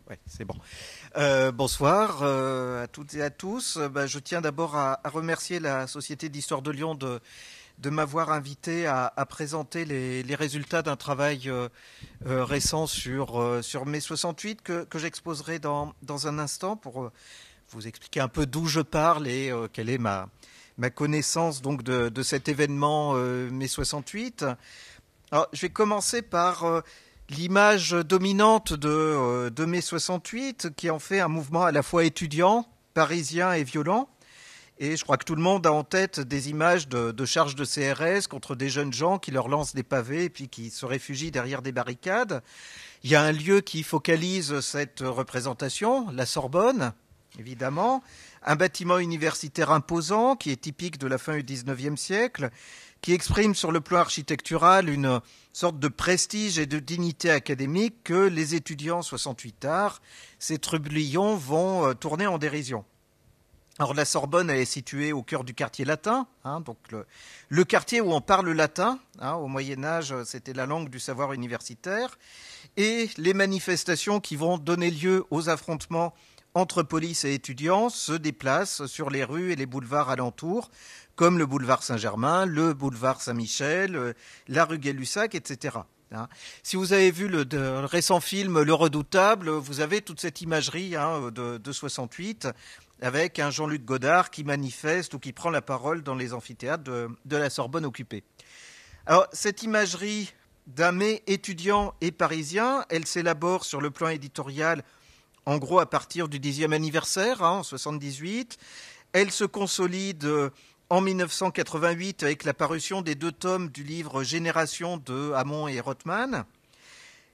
Ouais, c'est bon. Bonsoir à toutes et à tous. Je tiens d'abord à remercier la Société d'Histoire de Lyon de m'avoir invité à présenter les résultats d'un travail récent sur mai 68 que j'exposerai dans un instant pour vous expliquer un peu d'où je parle et quelle est ma connaissance donc de cet événement mai 68. Alors, je vais commencer par l'image dominante de mai 68, qui en fait un mouvement à la fois étudiant, parisien et violent. Et je crois que tout le monde a en tête des images de charges de CRS contre des jeunes gens qui leur lancent des pavés et puis qui se réfugient derrière des barricades. Il y a un lieu qui focalise cette représentation, la Sorbonne, évidemment. Un bâtiment universitaire imposant qui est typique de la fin du XIXe siècle, qui exprime sur le plan architectural une sorte de prestige et de dignité académique que les étudiants 68 arts, ces trublions, vont tourner en dérision. Alors la Sorbonne elle est située au cœur du quartier latin, donc le quartier où on parle latin. Au Moyen-Âge, c'était la langue du savoir universitaire. Et les manifestations qui vont donner lieu aux affrontements entre police et étudiants se déplacent sur les rues et les boulevards alentours, comme le boulevard Saint-Germain, le boulevard Saint-Michel, la rue Gay-Lussac, etc. Si vous avez vu le récent film Le Redoutable, vous avez toute cette imagerie de 68 avec un Jean-Luc Godard qui manifeste ou qui prend la parole dans les amphithéâtres de la Sorbonne occupée. Alors, cette imagerie d'un mai étudiant et parisien, elle s'élabore sur le plan éditorial en gros à partir du 10e anniversaire, en 78. Elle se consolide en 1988 avec la parution des 2 tomes du livre Génération de Hamon et Rothman.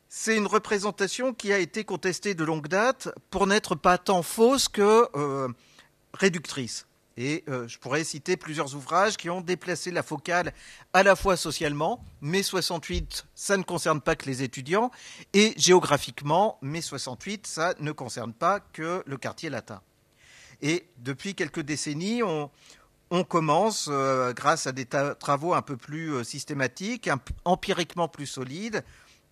C'est une représentation qui a été contestée de longue date pour n'être pas tant fausse que réductrice. Et je pourrais citer plusieurs ouvrages qui ont déplacé la focale à la fois socialement, mai 68, ça ne concerne pas que les étudiants, et géographiquement, mai 68, ça ne concerne pas que le quartier latin. Et depuis quelques décennies, on commence, grâce à des travaux un peu plus systématiques, empiriquement plus solides,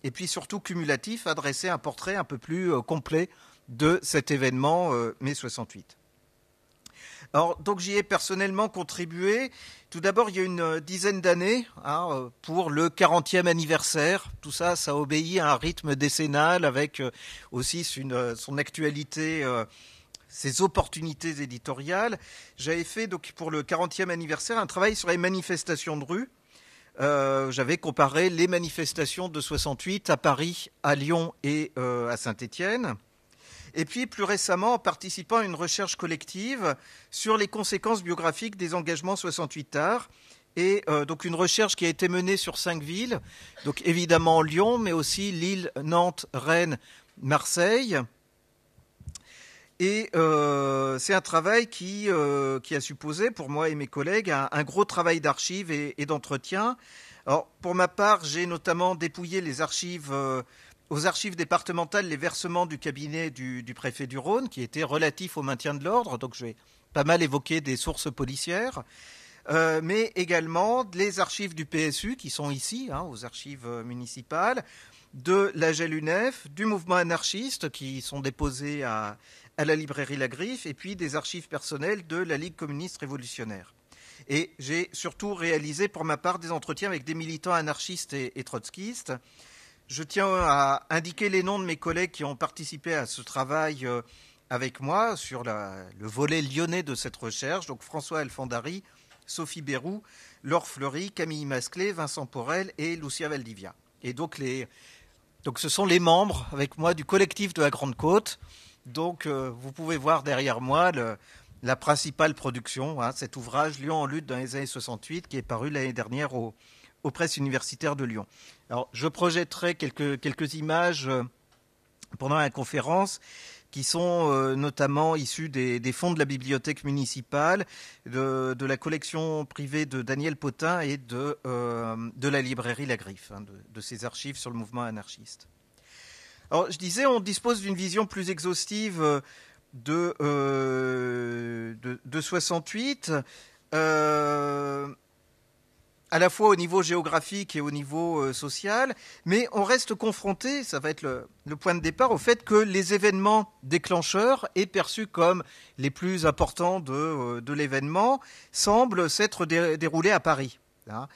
et puis surtout cumulatifs, à dresser un portrait un peu plus complet de cet événement mai 68. Alors, donc j'y ai personnellement contribué. Tout d'abord, il y a une dizaine d'années, pour le 40e anniversaire. Tout ça, ça obéit à un rythme décennal avec aussi son actualité, ses opportunités éditoriales. J'avais fait donc pour le 40e anniversaire un travail sur les manifestations de rue. J'avais comparé les manifestations de 68 à Paris, à Lyon et à Saint-Étienne. Et puis, plus récemment, en participant à une recherche collective sur les conséquences biographiques des engagements 68 arts. Et donc une recherche qui a été menée sur 5 villes, donc évidemment Lyon, mais aussi Lille, Nantes, Rennes, Marseille. Et c'est un travail qui a supposé, pour moi et mes collègues, un gros travail d'archives et d'entretien. Alors, pour ma part, j'ai notamment dépouillé les archives... aux archives départementales les versements du cabinet du préfet du Rhône, qui étaient relatifs au maintien de l'ordre. Donc je vais pas mal évoquer des sources policières, mais également les archives du PSU, qui sont ici, aux archives municipales, de la GEL-UNEF, du mouvement anarchiste, qui sont déposés à la librairie La Griffe, et puis des archives personnelles de la Ligue communiste révolutionnaire. Et j'ai surtout réalisé, pour ma part, des entretiens avec des militants anarchistes et trotskistes. Je tiens à indiquer les noms de mes collègues qui ont participé à ce travail avec moi sur le volet lyonnais de cette recherche. Donc François Alfandari, Sophie Bérou, Laure Fleury, Camille Masclé, Vincent Porel et Lucia Valdivia. Et donc ce sont les membres avec moi du collectif de la Grande Côte. Donc vous pouvez voir derrière moi la principale production, cet ouvrage Lyon en lutte dans les années 68 qui est paru l'année dernière aux presses universitaires de Lyon. Alors, je projetterai quelques images pendant la conférence qui sont notamment issues des fonds de la bibliothèque municipale, de la collection privée de Daniel Potin et de la librairie La Griffe, de ses archives sur le mouvement anarchiste. Alors, je disais, on dispose d'une vision plus exhaustive de 68. à la fois au niveau géographique et au niveau social, mais on reste confronté, ça va être le point de départ, au fait que les événements déclencheurs et perçus comme les plus importants de l'événement semblent s'être déroulés à Paris. Hein.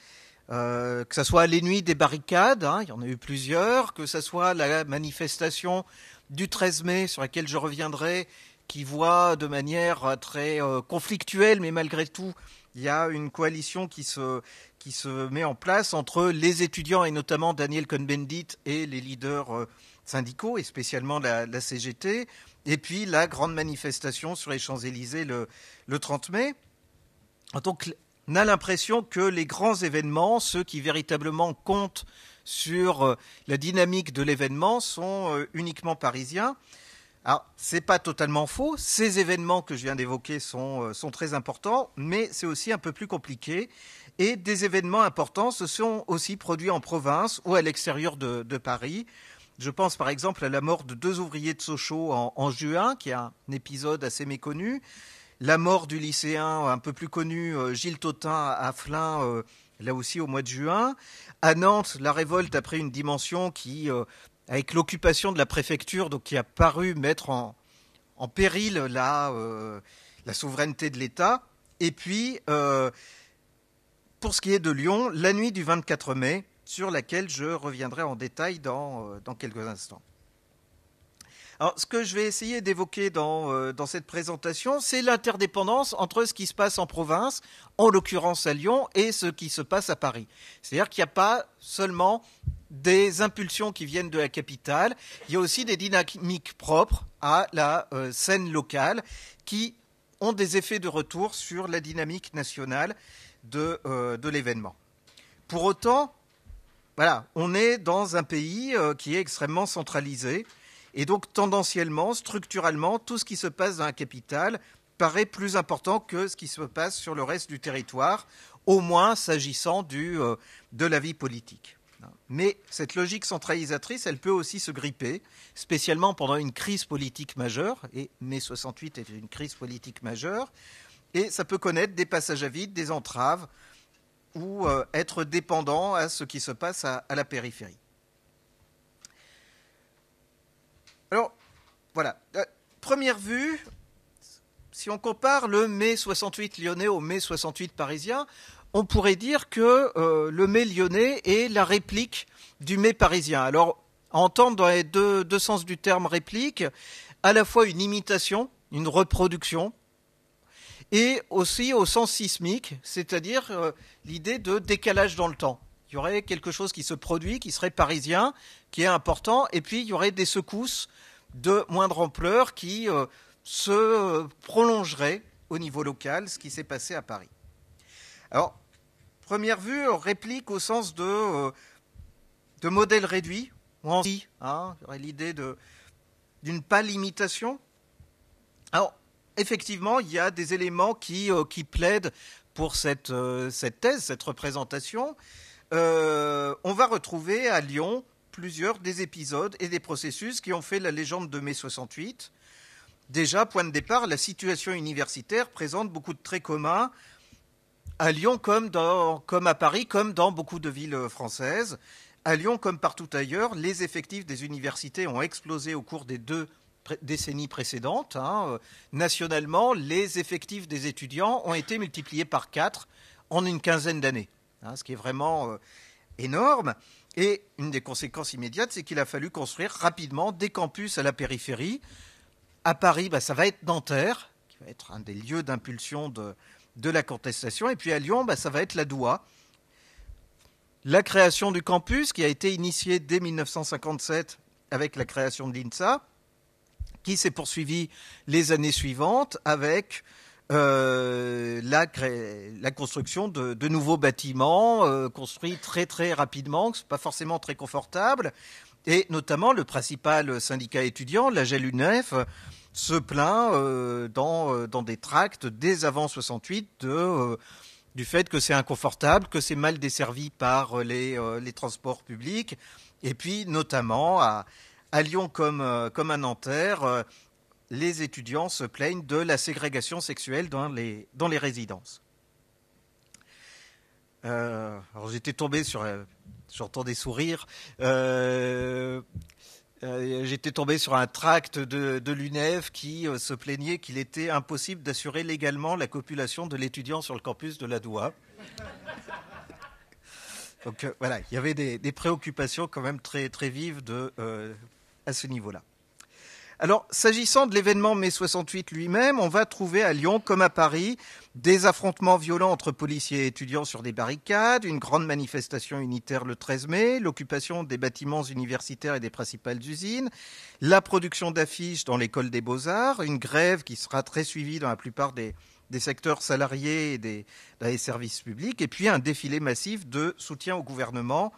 Que ce soit les nuits des barricades, hein, il y en a eu plusieurs, que ce soit la manifestation du 13 mai sur laquelle je reviendrai, qui voit de manière très conflictuelle, mais malgré tout, il y a une coalition qui se met en place entre les étudiants et notamment Daniel Cohn-Bendit et les leaders syndicaux et spécialement la CGT, et puis la grande manifestation sur les Champs-Élysées le 30 mai. Donc on a l'impression que les grands événements, ceux qui véritablement comptent sur la dynamique de l'événement, sont uniquement parisiens. Alors, c'est pas totalement faux. Ces événements que je viens d'évoquer sont très importants, mais c'est aussi un peu plus compliqué. Et des événements importants se sont aussi produits en province ou à l'extérieur de Paris. Je pense par exemple à la mort de 2 ouvriers de Sochaux en juin, qui est un épisode assez méconnu. La mort du lycéen un peu plus connu, Gilles Tautain, à Flins, là aussi au mois de juin. À Nantes, la révolte a pris une dimension qui, avec l'occupation de la préfecture, donc qui a paru mettre en péril la souveraineté de l'État. Et puis, pour ce qui est de Lyon, la nuit du 24 mai, sur laquelle je reviendrai en détail dans quelques instants. Alors, ce que je vais essayer d'évoquer dans cette présentation, c'est l'interdépendance entre ce qui se passe en province, en l'occurrence à Lyon, et ce qui se passe à Paris. C'est-à-dire qu'il n'y a pas seulement des impulsions qui viennent de la capitale, il y a aussi des dynamiques propres à la scène locale qui ont des effets de retour sur la dynamique nationale de l'événement. Pour autant, voilà, on est dans un pays qui est extrêmement centralisé. Et donc, tendanciellement, structurellement, tout ce qui se passe dans la capitale paraît plus important que ce qui se passe sur le reste du territoire, au moins s'agissant de la vie politique. Mais cette logique centralisatrice, elle peut aussi se gripper, spécialement pendant une crise politique majeure, et mai 68 est une crise politique majeure, et ça peut connaître des passages à vide, des entraves, ou être dépendant à ce qui se passe à la périphérie. Alors, voilà. Première vue, si on compare le mai 68 lyonnais au mai 68 parisien, on pourrait dire que le mai lyonnais est la réplique du mai parisien. Alors, à entendre dans les deux sens du terme réplique, à la fois une imitation, une reproduction, et aussi au sens sismique, c'est-à-dire l'idée de décalage dans le temps. Il y aurait quelque chose qui se produit, qui serait parisien, qui est important, et puis il y aurait des secousses de moindre ampleur qui se prolongeraient au niveau local, ce qui s'est passé à Paris. Alors, première vue, réplique au sens de modèle réduit, hein, il y aurait l'idée d'une pâle imitation. Alors, effectivement, il y a des éléments qui plaident pour cette thèse, cette représentation. On va retrouver à Lyon plusieurs des épisodes et des processus qui ont fait la légende de mai 68. Déjà, point de départ, la situation universitaire présente beaucoup de traits communs à Lyon comme à Paris, comme dans beaucoup de villes françaises. À Lyon, comme partout ailleurs, les effectifs des universités ont explosé au cours des 2 décennies précédentes. Nationalement, les effectifs des étudiants ont été multipliés par 4 en une quinzaine d'années, ce qui est vraiment énorme. Et une des conséquences immédiates, c'est qu'il a fallu construire rapidement des campus à la périphérie. À Paris, ça va être Nanterre, qui va être un des lieux d'impulsion de la contestation. Et puis à Lyon, ça va être la Doua. La création du campus, qui a été initiée dès 1957 avec la création de l'INSA, qui s'est poursuivie les années suivantes avec la construction de nouveaux bâtiments construits très très rapidement, ce n'est pas forcément très confortable, et notamment le principal syndicat étudiant, la GEL-UNEF, se plaint dans des tracts dès avant 68 du fait que c'est inconfortable, que c'est mal desservi par les transports publics, et puis notamment à Lyon comme à Nanterre, les étudiants se plaignent de la ségrégation sexuelle dans les résidences. Alors j'étais tombé sur, j'entends des sourires. J'étais tombé sur un tract de l'UNEF qui se plaignait qu'il était impossible d'assurer légalement la copulation de l'étudiant sur le campus de la Doua. Donc voilà, il y avait des préoccupations quand même très, très vives à ce niveau-là. Alors, s'agissant de l'événement mai 68 lui-même, on va trouver à Lyon, comme à Paris, des affrontements violents entre policiers et étudiants sur des barricades, une grande manifestation unitaire le 13 mai, l'occupation des bâtiments universitaires et des principales usines, la production d'affiches dans l'école des beaux-arts, une grève qui sera très suivie dans la plupart des secteurs salariés et des services publics, et puis un défilé massif de soutien au gouvernement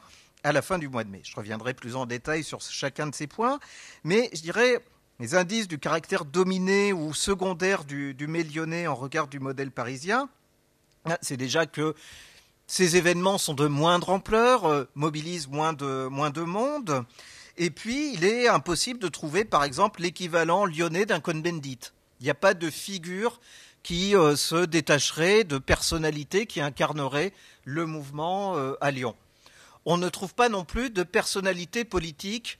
à la fin du mois de mai. Je reviendrai plus en détail sur chacun de ces points, mais je dirais les indices du caractère dominé ou secondaire du mai lyonnais en regard du modèle parisien, c'est déjà que ces événements sont de moindre ampleur, mobilisent moins de monde, et puis il est impossible de trouver par exemple l'équivalent lyonnais d'un Cohn-Bendit. Il n'y a pas de figure qui se détacherait de personnalité qui incarnerait le mouvement à Lyon. On ne trouve pas non plus de personnalité politique,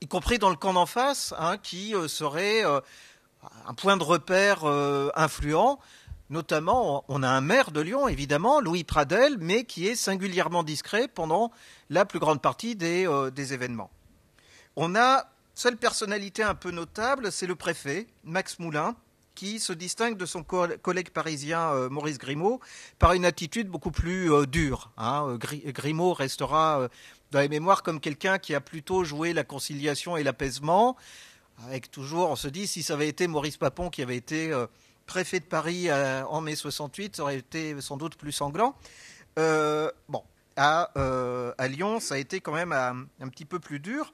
y compris dans le camp d'en face, qui serait un point de repère influent. Notamment, on a un maire de Lyon, évidemment, Louis Pradel, mais qui est singulièrement discret pendant la plus grande partie des événements. On a seule personnalité un peu notable, c'est le préfet, Max Moulin, qui se distingue de son collègue parisien Maurice Grimaud par une attitude beaucoup plus dure. Grimaud restera dans les mémoires comme quelqu'un qui a plutôt joué la conciliation et l'apaisement, avec toujours, on se dit, si ça avait été Maurice Papon qui avait été préfet de Paris en mai 68, ça aurait été sans doute plus sanglant. À Lyon, ça a été quand même un petit peu plus dur.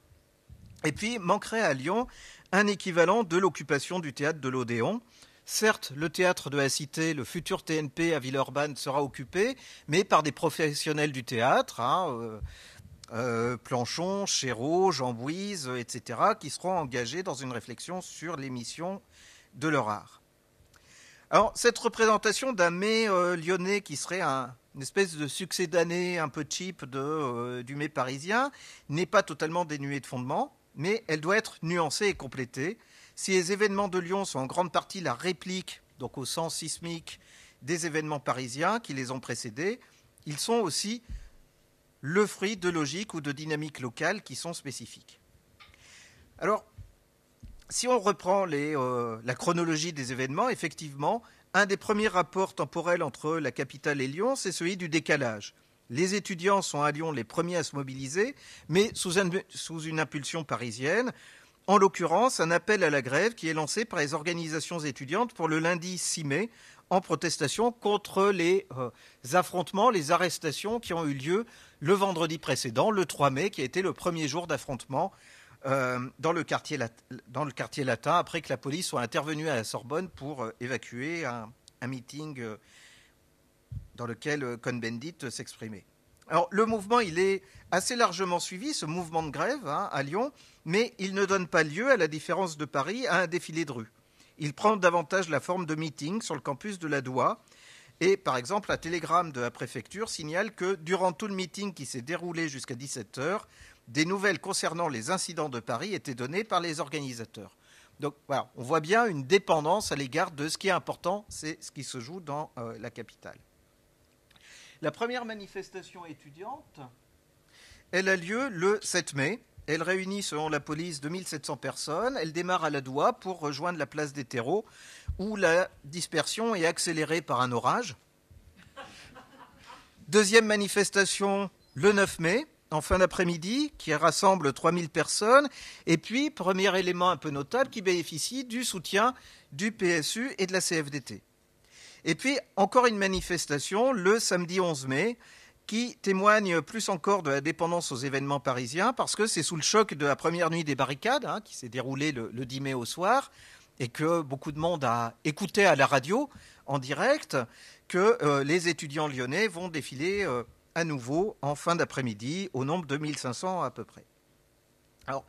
Et puis, manquerait à Lyon un équivalent de l'occupation du théâtre de l'Odéon. Certes, le théâtre de la Cité, le futur TNP à Villeurbanne, sera occupé, mais par des professionnels du théâtre, Planchon, Chéreau, Jean Bouise, etc., qui seront engagés dans une réflexion sur l'émission de leur art. Alors, cette représentation d'un mai lyonnais qui serait une espèce de succès d'année un peu cheap du mai parisien n'est pas totalement dénuée de fondement, mais elle doit être nuancée et complétée. Si les événements de Lyon sont en grande partie la réplique, donc au sens sismique, des événements parisiens qui les ont précédés, ils sont aussi le fruit de logiques ou de dynamiques locales qui sont spécifiques. Alors, si on reprend la chronologie des événemements, effectivement, un des premiers rapports temporels entre la capitale et Lyon, c'est celui du décalage. Les étudiants sont à Lyon les premiers à se mobiliser, mais sous une impulsion parisienne. En l'occurrence, un appel à la grève qui est lancé par les organisations étudiantes pour le lundi 6 mai, en protestation contre les affrontements, les arrestations qui ont eu lieu le vendredi précédent, le 3 mai, qui a été le premier jour d'affrontement dans le quartier latin, après que la police soit intervenue à la Sorbonne pour évacuer un meeting dans lequel Cohn-Bendit s'exprimait. Alors, le mouvement, il est assez largement suivi, ce mouvement de grève à Lyon, mais il ne donne pas lieu, à la différence de Paris, à un défilé de rue. Il prend davantage la forme de meeting sur le campus de la Doua. Et par exemple, un télégramme de la préfecture signale que durant tout le meeting qui s'est déroulé jusqu'à 17h, des nouvelles concernant les incidents de Paris étaient données par les organisateurs. Donc voilà, on voit bien une dépendance à l'égard de ce qui est important, c'est ce qui se joue dans la capitale. La première manifestation étudiante, elle a lieu le 7 mai. Elle réunit, selon la police, 2700 personnes. Elle démarre à la Doua pour rejoindre la place des terreaux, où la dispersion est accélérée par un orage. Deuxième manifestation, le 9 mai, en fin d'après-midi, qui rassemble 3000 personnes. Et puis, premier élément un peu notable, qui bénéficie du soutien du PSU et de la CFDT. Et puis, encore une manifestation, le samedi 11 mai, qui témoigne plus encore de la dépendance aux événements parisiens, parce que c'est sous le choc de la première nuit des barricades, qui s'est déroulée le 10 mai au soir, et que beaucoup de monde a écouté à la radio, en direct, que les étudiants lyonnais vont défiler à nouveau en fin d'après-midi, au nombre de 1500 à peu près. Alors,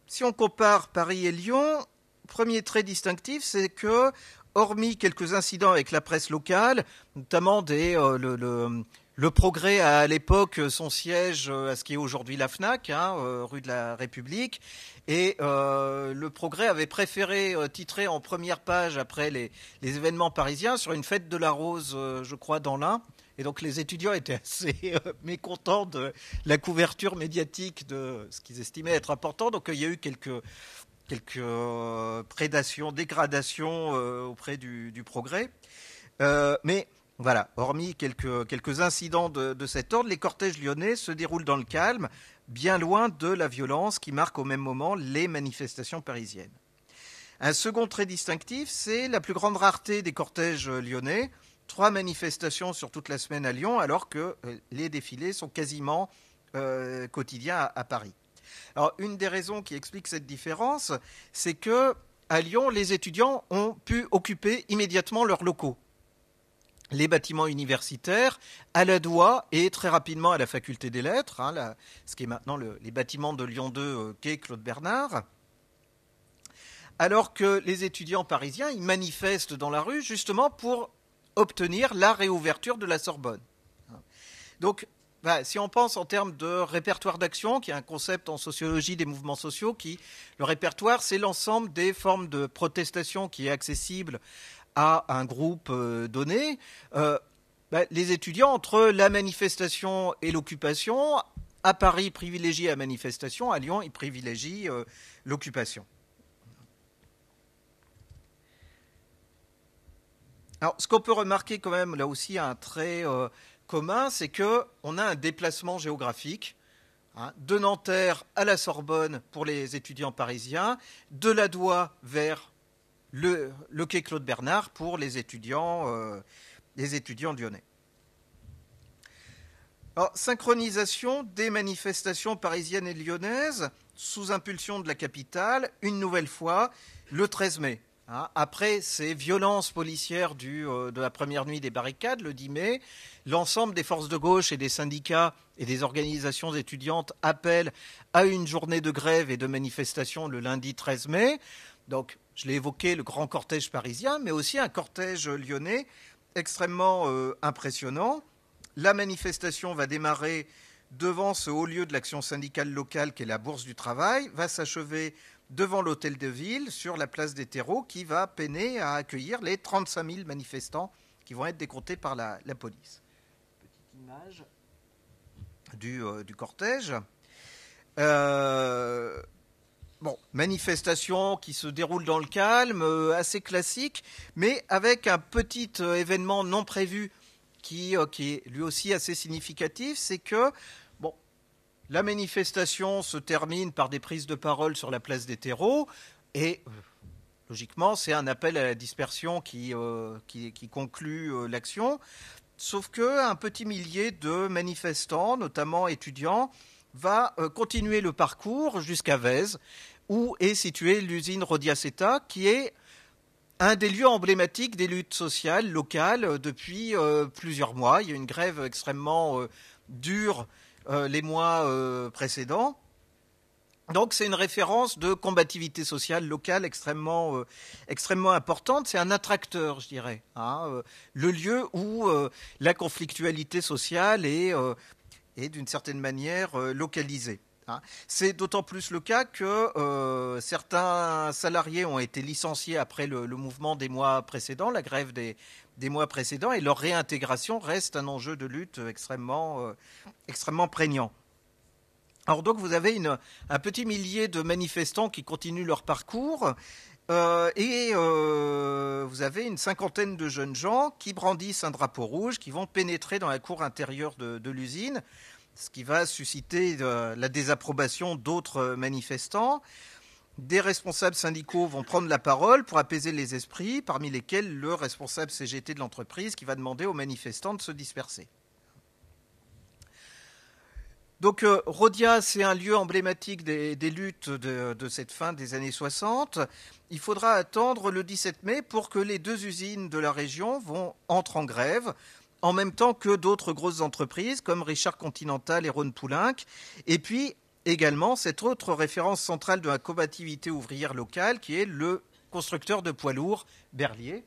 si on compare Paris et Lyon, premier trait distinctif, c'est que hormis quelques incidents avec la presse locale, notamment le Progrès a à l'époque son siège à ce qui est aujourd'hui la FNAC, rue de la République, et le Progrès avait préféré titrer en première page après les événements parisiens sur une fête de la Rose, je crois, dans l'Ain. Et donc les étudiants étaient assez mécontents de la couverture médiatique de ce qu'ils estimaient être important. Donc il y a eu quelques prédations, dégradations auprès du Progrès. Mais voilà, hormis quelques incidents de cet ordre, les cortèges lyonnais se déroulent dans le calme, bien loin de la violence qui marque au même moment les manifestations parisiennes. Un second trait distinctif, c'est la plus grande rareté des cortèges lyonnais. 3 manifestations sur toute la semaine à Lyon, alors que les défilés sont quasiment quotidiens à Paris. Alors, une des raisons qui explique cette différence, c'est que à Lyon, les étudiants ont pu occuper immédiatement leurs locaux. Les bâtiments universitaires, à la Doua et très rapidement à la faculté des lettres, ce qui est maintenant les bâtiments de Lyon 2, quai Claude Bernard. Alors que les étudiants parisiens, ils manifestent dans la rue justement pour obtenir la réouverture de la Sorbonne. Donc, si on pense en termes de répertoire d'action, qui est un concept en sociologie des mouvements sociaux, le répertoire, c'est l'ensemble des formes de protestation qui est accessible à un groupe donné. Les étudiants, entre la manifestation et l'occupation, à Paris, privilégient la manifestation, à Lyon, ils privilégient l'occupation. Alors, ce qu'on peut remarquer quand même, là aussi, un trait commun, c'est qu'on a un déplacement géographique de Nanterre à la Sorbonne pour les étudiants parisiens, de la Doua vers le quai Claude Bernard pour les étudiants lyonnais. Alors, synchronisation des manifestations parisiennes et lyonnaises sous impulsion de la capitale, une nouvelle fois, le 13 mai. Après ces violences policières de la première nuit des barricades, le 10 mai, l'ensemble des forces de gauche et des syndicats et des organisations étudiantes appellent à une journée de grève et de manifestation le lundi 13 mai. Donc, je l'ai évoqué, le grand cortège parisien, mais aussi un cortège lyonnais extrêmement impressionnant. La manifestation va démarrer devant ce haut lieu de l'action syndicale locale qu'est la Bourse du Travail, va s'achever devant l'hôtel de ville, sur la place des terreaux, qui va peiner à accueillir les 35 000 manifestants qui vont être décomptés par la police. Petite image du cortège. Manifestation qui se déroule dans le calme, assez classique, mais avec un petit événement non prévu qui est lui aussi assez significatif, c'est que la manifestation se termine par des prises de parole sur la place des terreaux et logiquement c'est un appel à la dispersion qui conclut l'action. Sauf qu'un petit millier de manifestants, notamment étudiants, va continuer le parcours jusqu'à Vèze, où est située l'usine Rodiaceta, qui est un des lieux emblématiques des luttes sociales locales depuis plusieurs mois. Il y a une grève extrêmement dure les mois précédents. Donc c'est une référence de combativité sociale locale extrêmement importante. C'est un attracteur, je dirais, le lieu où la conflictualité sociale est d'une certaine manière localisée. C'est d'autant plus le cas que certains salariés ont été licenciés après le mouvement des mois précédents, la grève des mois précédents, et leur réintégration reste un enjeu de lutte extrêmement prégnant. Alors donc vous avez un petit millier de manifestants qui continuent leur parcours et vous avez une cinquantaine de jeunes gens qui brandissent un drapeau rouge, qui vont pénétrer dans la cour intérieure de l'usine, ce qui va susciter la désapprobation d'autres manifestants. Des responsables syndicaux vont prendre la parole pour apaiser les esprits, parmi lesquels le responsable CGT de l'entreprise qui va demander aux manifestants de se disperser. Donc Rhodia, c'est un lieu emblématique des luttes de cette fin des années 60. Il faudra attendre le 17 mai pour que les 2 usines de la région entrent en grève, en même temps que d'autres grosses entreprises comme Richard Continental et Rhône-Poulenc. Et puis également cette autre référence centrale de la combativité ouvrière locale qui est le constructeur de poids lourds Berliet,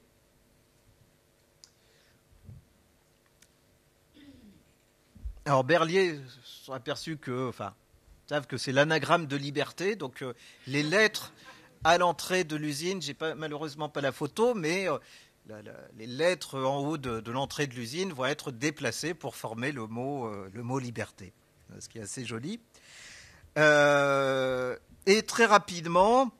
Alors Berlier se sont aperçus savent que c'est l'anagramme de liberté, donc les lettres à l'entrée de l'usine, j'ai malheureusement pas la photo, mais les lettres en haut de l'entrée de l'usine vont être déplacées pour former le mot liberté, ce qui est assez joli. Et très rapidement,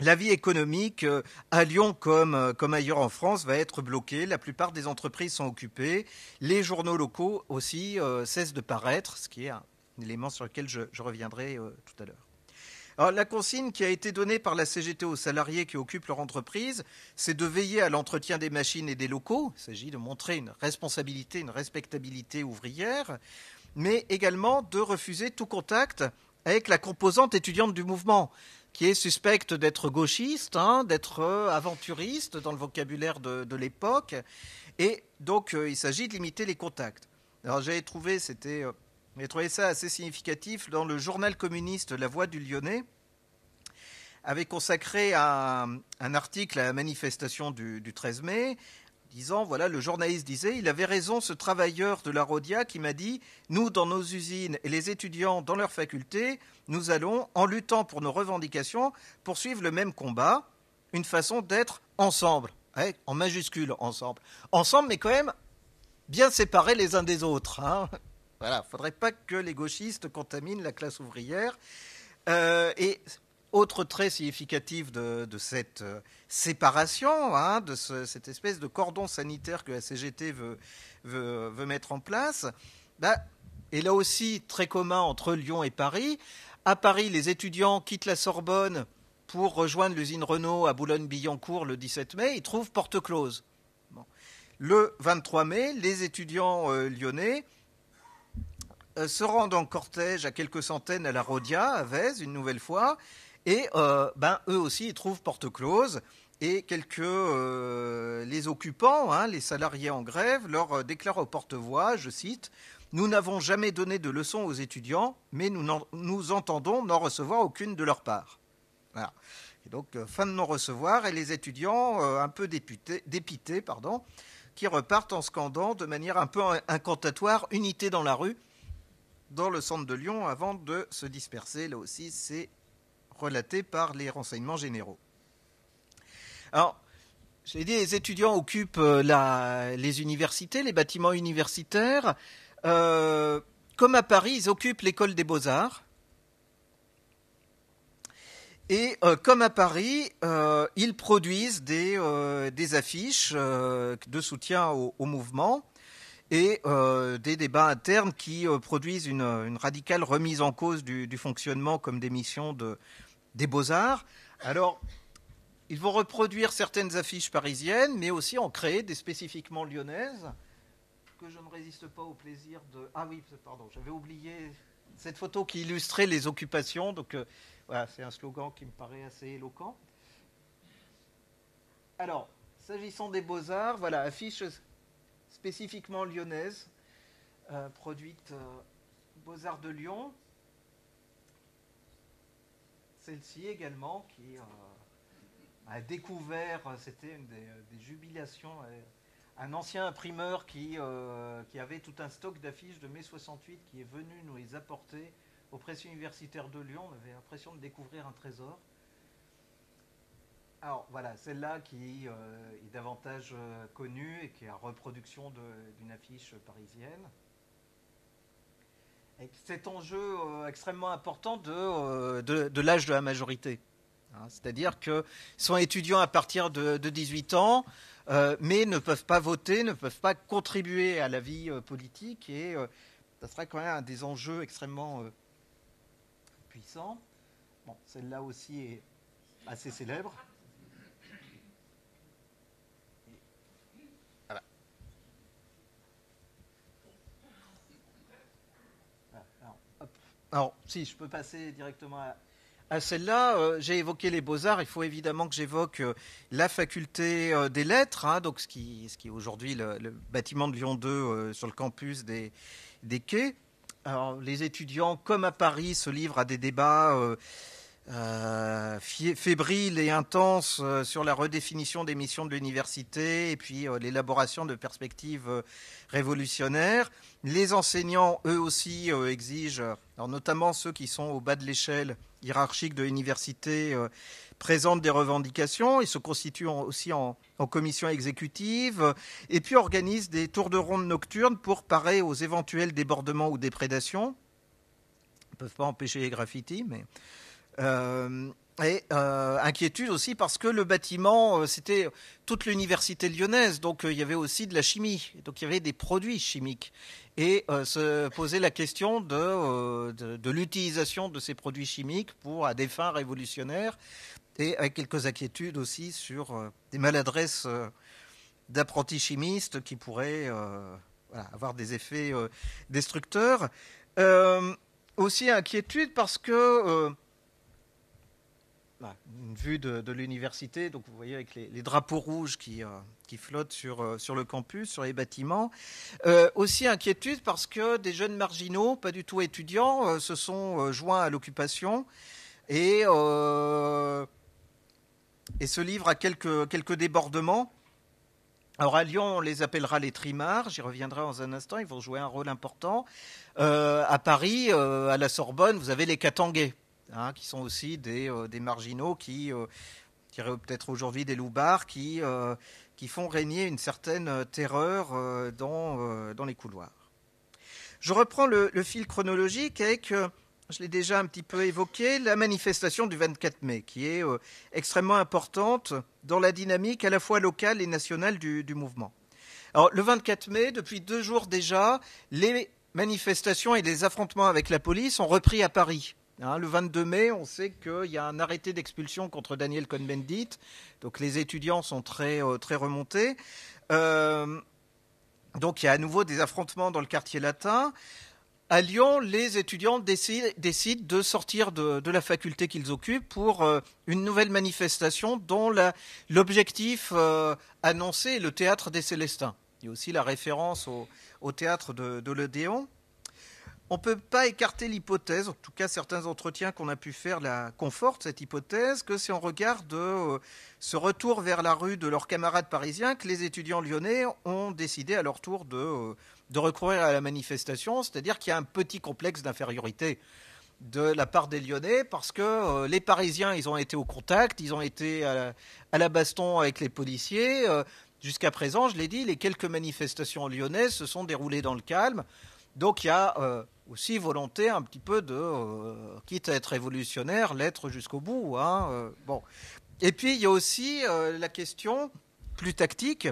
la vie économique à Lyon comme ailleurs en France va être bloquée. La plupart des entreprises sont occupées. Les journaux locaux aussi cessent de paraître, ce qui est un élément sur lequel je reviendrai tout à l'heure. Alors, la consigne qui a été donnée par la CGT aux salariés qui occupent leur entreprise, c'est de veiller à l'entretien des machines et des locaux. Il s'agit de montrer une responsabilité, une respectabilité ouvrière, mais également de refuser tout contact avec la composante étudiante du mouvement, qui est suspecte d'être gauchiste, d'être aventuriste dans le vocabulaire de l'époque. Et donc, il s'agit de limiter les contacts. Alors, j'ai trouvé ça assez significatif dans le journal communiste La Voix du Lyonnais, avait consacré un article à la manifestation du 13 mai, disant, voilà, le journaliste disait, il avait raison ce travailleur de la Rodia qui m'a dit, nous dans nos usines et les étudiants dans leurs facultés, nous allons, en luttant pour nos revendications, poursuivre le même combat, une façon d'être ensemble, en majuscule ensemble. Ensemble, mais quand même bien séparés les uns des autres. Voilà, il ne faudrait pas que les gauchistes contaminent la classe ouvrière. Et autre trait significatif de cette séparation, de cette espèce de cordon sanitaire que la CGT veut mettre en place, et là aussi très commun entre Lyon et Paris. À Paris, les étudiants quittent la Sorbonne pour rejoindre l'usine Renault à Boulogne-Billancourt le 17 mai, ils trouvent porte close. Bon. Le 23 mai, les étudiants lyonnais se rendent en cortège à quelques centaines à la Rodia, à Vèze, une nouvelle fois, et eux aussi, ils trouvent porte close, et les occupants, les salariés en grève, leur déclarent au porte-voix, je cite, « Nous n'avons jamais donné de leçons aux étudiants, mais nous entendons n'en recevoir aucune de leur part. » Voilà. Et donc, fin de non-recevoir, et les étudiants, un peu dépités, qui repartent en scandant de manière un peu incantatoire « Unité dans la rue », dans le centre de Lyon, avant de se disperser. Là aussi, c'est relaté par les renseignements généraux. Alors, j'ai dit, les étudiants occupent les universités, les bâtiments universitaires. Comme à Paris, ils occupent l'école des beaux-arts. Et comme à Paris, ils produisent des affiches de soutien au mouvement et des débats internes qui produisent une radicale remise en cause du fonctionnement comme des missions des beaux-arts. Alors, ils vont reproduire certaines affiches parisiennes, mais aussi en créer des spécifiquement lyonnaises, que je ne résiste pas au plaisir de... Ah oui, pardon, j'avais oublié cette photo qui illustrait les occupations. Donc voilà, c'est un slogan qui me paraît assez éloquent. Alors, s'agissant des beaux-arts, voilà, affiche spécifiquement lyonnaise, produite Beaux-Arts de Lyon. Celle-ci également, qui a découvert, c'était une des jubilations, un ancien imprimeur qui avait tout un stock d'affiches de mai 68 qui est venu nous les apporter aux presses universitaires de Lyon. On avait l'impression de découvrir un trésor. Alors voilà, celle-là qui est davantage connue et qui est la reproduction d'une affiche parisienne. Et cet enjeu extrêmement important de l'âge de la majorité. C'est-à-dire qu'ils sont étudiants à partir de 18 ans, mais ne peuvent pas voter, ne peuvent pas contribuer à la vie politique, et ça sera quand même un des enjeux extrêmement puissants. Bon, celle-là aussi est assez célèbre. Voilà. Alors, si je peux passer directement à celle-là, j'ai évoqué les beaux-arts. Il faut évidemment que j'évoque la faculté des lettres, donc ce qui est aujourd'hui le bâtiment de Lyon 2 sur le campus des quais. Alors, les étudiants, comme à Paris, se livrent à des débats fébrile et intense sur la redéfinition des missions de l'université et puis l'élaboration de perspectives révolutionnaires. Les enseignants, eux aussi, exigent, alors notamment ceux qui sont au bas de l'échelle hiérarchique de l'université, présentent des revendications. Ils se constituent aussi en commission exécutive et puis organisent des tours de ronde nocturnes pour parer aux éventuels débordements ou déprédations. Ils ne peuvent pas empêcher les graffitis, mais... inquiétude aussi parce que le bâtiment, c'était toute l'université lyonnaise, donc il y avait aussi de la chimie, donc il y avait des produits chimiques. Et se posait la question de l'utilisation de ces produits chimiques à des fins révolutionnaires, et avec quelques inquiétudes aussi sur des maladresses d'apprentis chimistes qui pourraient avoir des effets destructeurs. Aussi inquiétude parce que... une vue de l'université, donc vous voyez avec les drapeaux rouges qui flottent sur le campus, sur les bâtiments. Aussi inquiétude parce que des jeunes marginaux, pas du tout étudiants, se sont joints à l'occupation et se livrent à quelques débordements. Alors à Lyon, on les appellera les trimards, j'y reviendrai dans un instant, ils vont jouer un rôle important. À Paris, à la Sorbonne, vous avez les catanguais. Qui sont aussi des marginaux qui diraient peut-être aujourd'hui des loupards, qui font régner une certaine terreur dans les couloirs. Je reprends le fil chronologique avec, je l'ai déjà un petit peu évoqué, la manifestation du 24 mai, qui est extrêmement importante dans la dynamique à la fois locale et nationale du mouvement. Alors le 24 mai, depuis 2 jours déjà, les manifestations et les affrontements avec la police ont repris à Paris. Le 22 mai, on sait qu'il y a un arrêté d'expulsion contre Daniel Cohn-Bendit. Donc les étudiants sont très remontés. Donc il y a à nouveau des affrontements dans le quartier latin. À Lyon, les étudiants décident de sortir de la faculté qu'ils occupent pour une nouvelle manifestation dont l'objectif annoncé est le théâtre des Célestins. Il y a aussi la référence au théâtre de l'Odéon. On ne peut pas écarter l'hypothèse, en tout cas certains entretiens qu'on a pu faire confortent cette hypothèse, que si on regarde ce retour vers la rue de leurs camarades parisiens, que les étudiants lyonnais ont décidé à leur tour de recourir à la manifestation, c'est-à-dire qu'il y a un petit complexe d'infériorité de la part des Lyonnais, parce que les Parisiens, ils ont été au contact, ils ont été à la baston avec les policiers. Jusqu'à présent, je l'ai dit, les quelques manifestations lyonnaises se sont déroulées dans le calme. Donc il y a aussi volonté un petit peu quitte à être révolutionnaire, l'être jusqu'au bout. Bon. Et puis il y a aussi la question plus tactique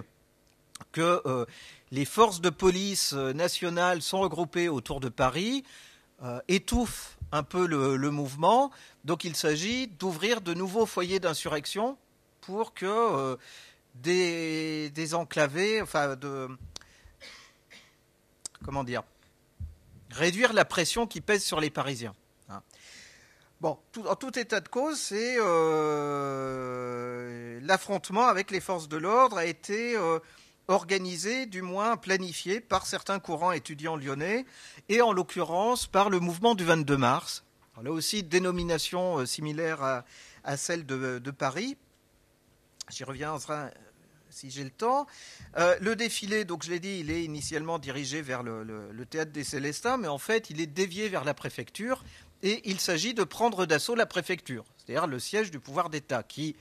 que les forces de police nationales sont regroupées autour de Paris, étouffent un peu le mouvement. Donc il s'agit d'ouvrir de nouveaux foyers d'insurrection pour que des enclavés, comment dire, réduire la pression qui pèse sur les Parisiens. Bon, en tout état de cause, c'est l'affrontement avec les forces de l'ordre a été organisé, du moins planifié, par certains courants étudiants lyonnais, et en l'occurrence par le mouvement du 22 mars. Alors là aussi, dénomination similaire à celle de Paris. J'y reviendrai si j'ai le temps. Le défilé, donc je l'ai dit, il est initialement dirigé vers le théâtre des Célestins, mais en fait, il est dévié vers la préfecture, et il s'agit de prendre d'assaut la préfecture, c'est-à-dire le siège du pouvoir d'État, qui,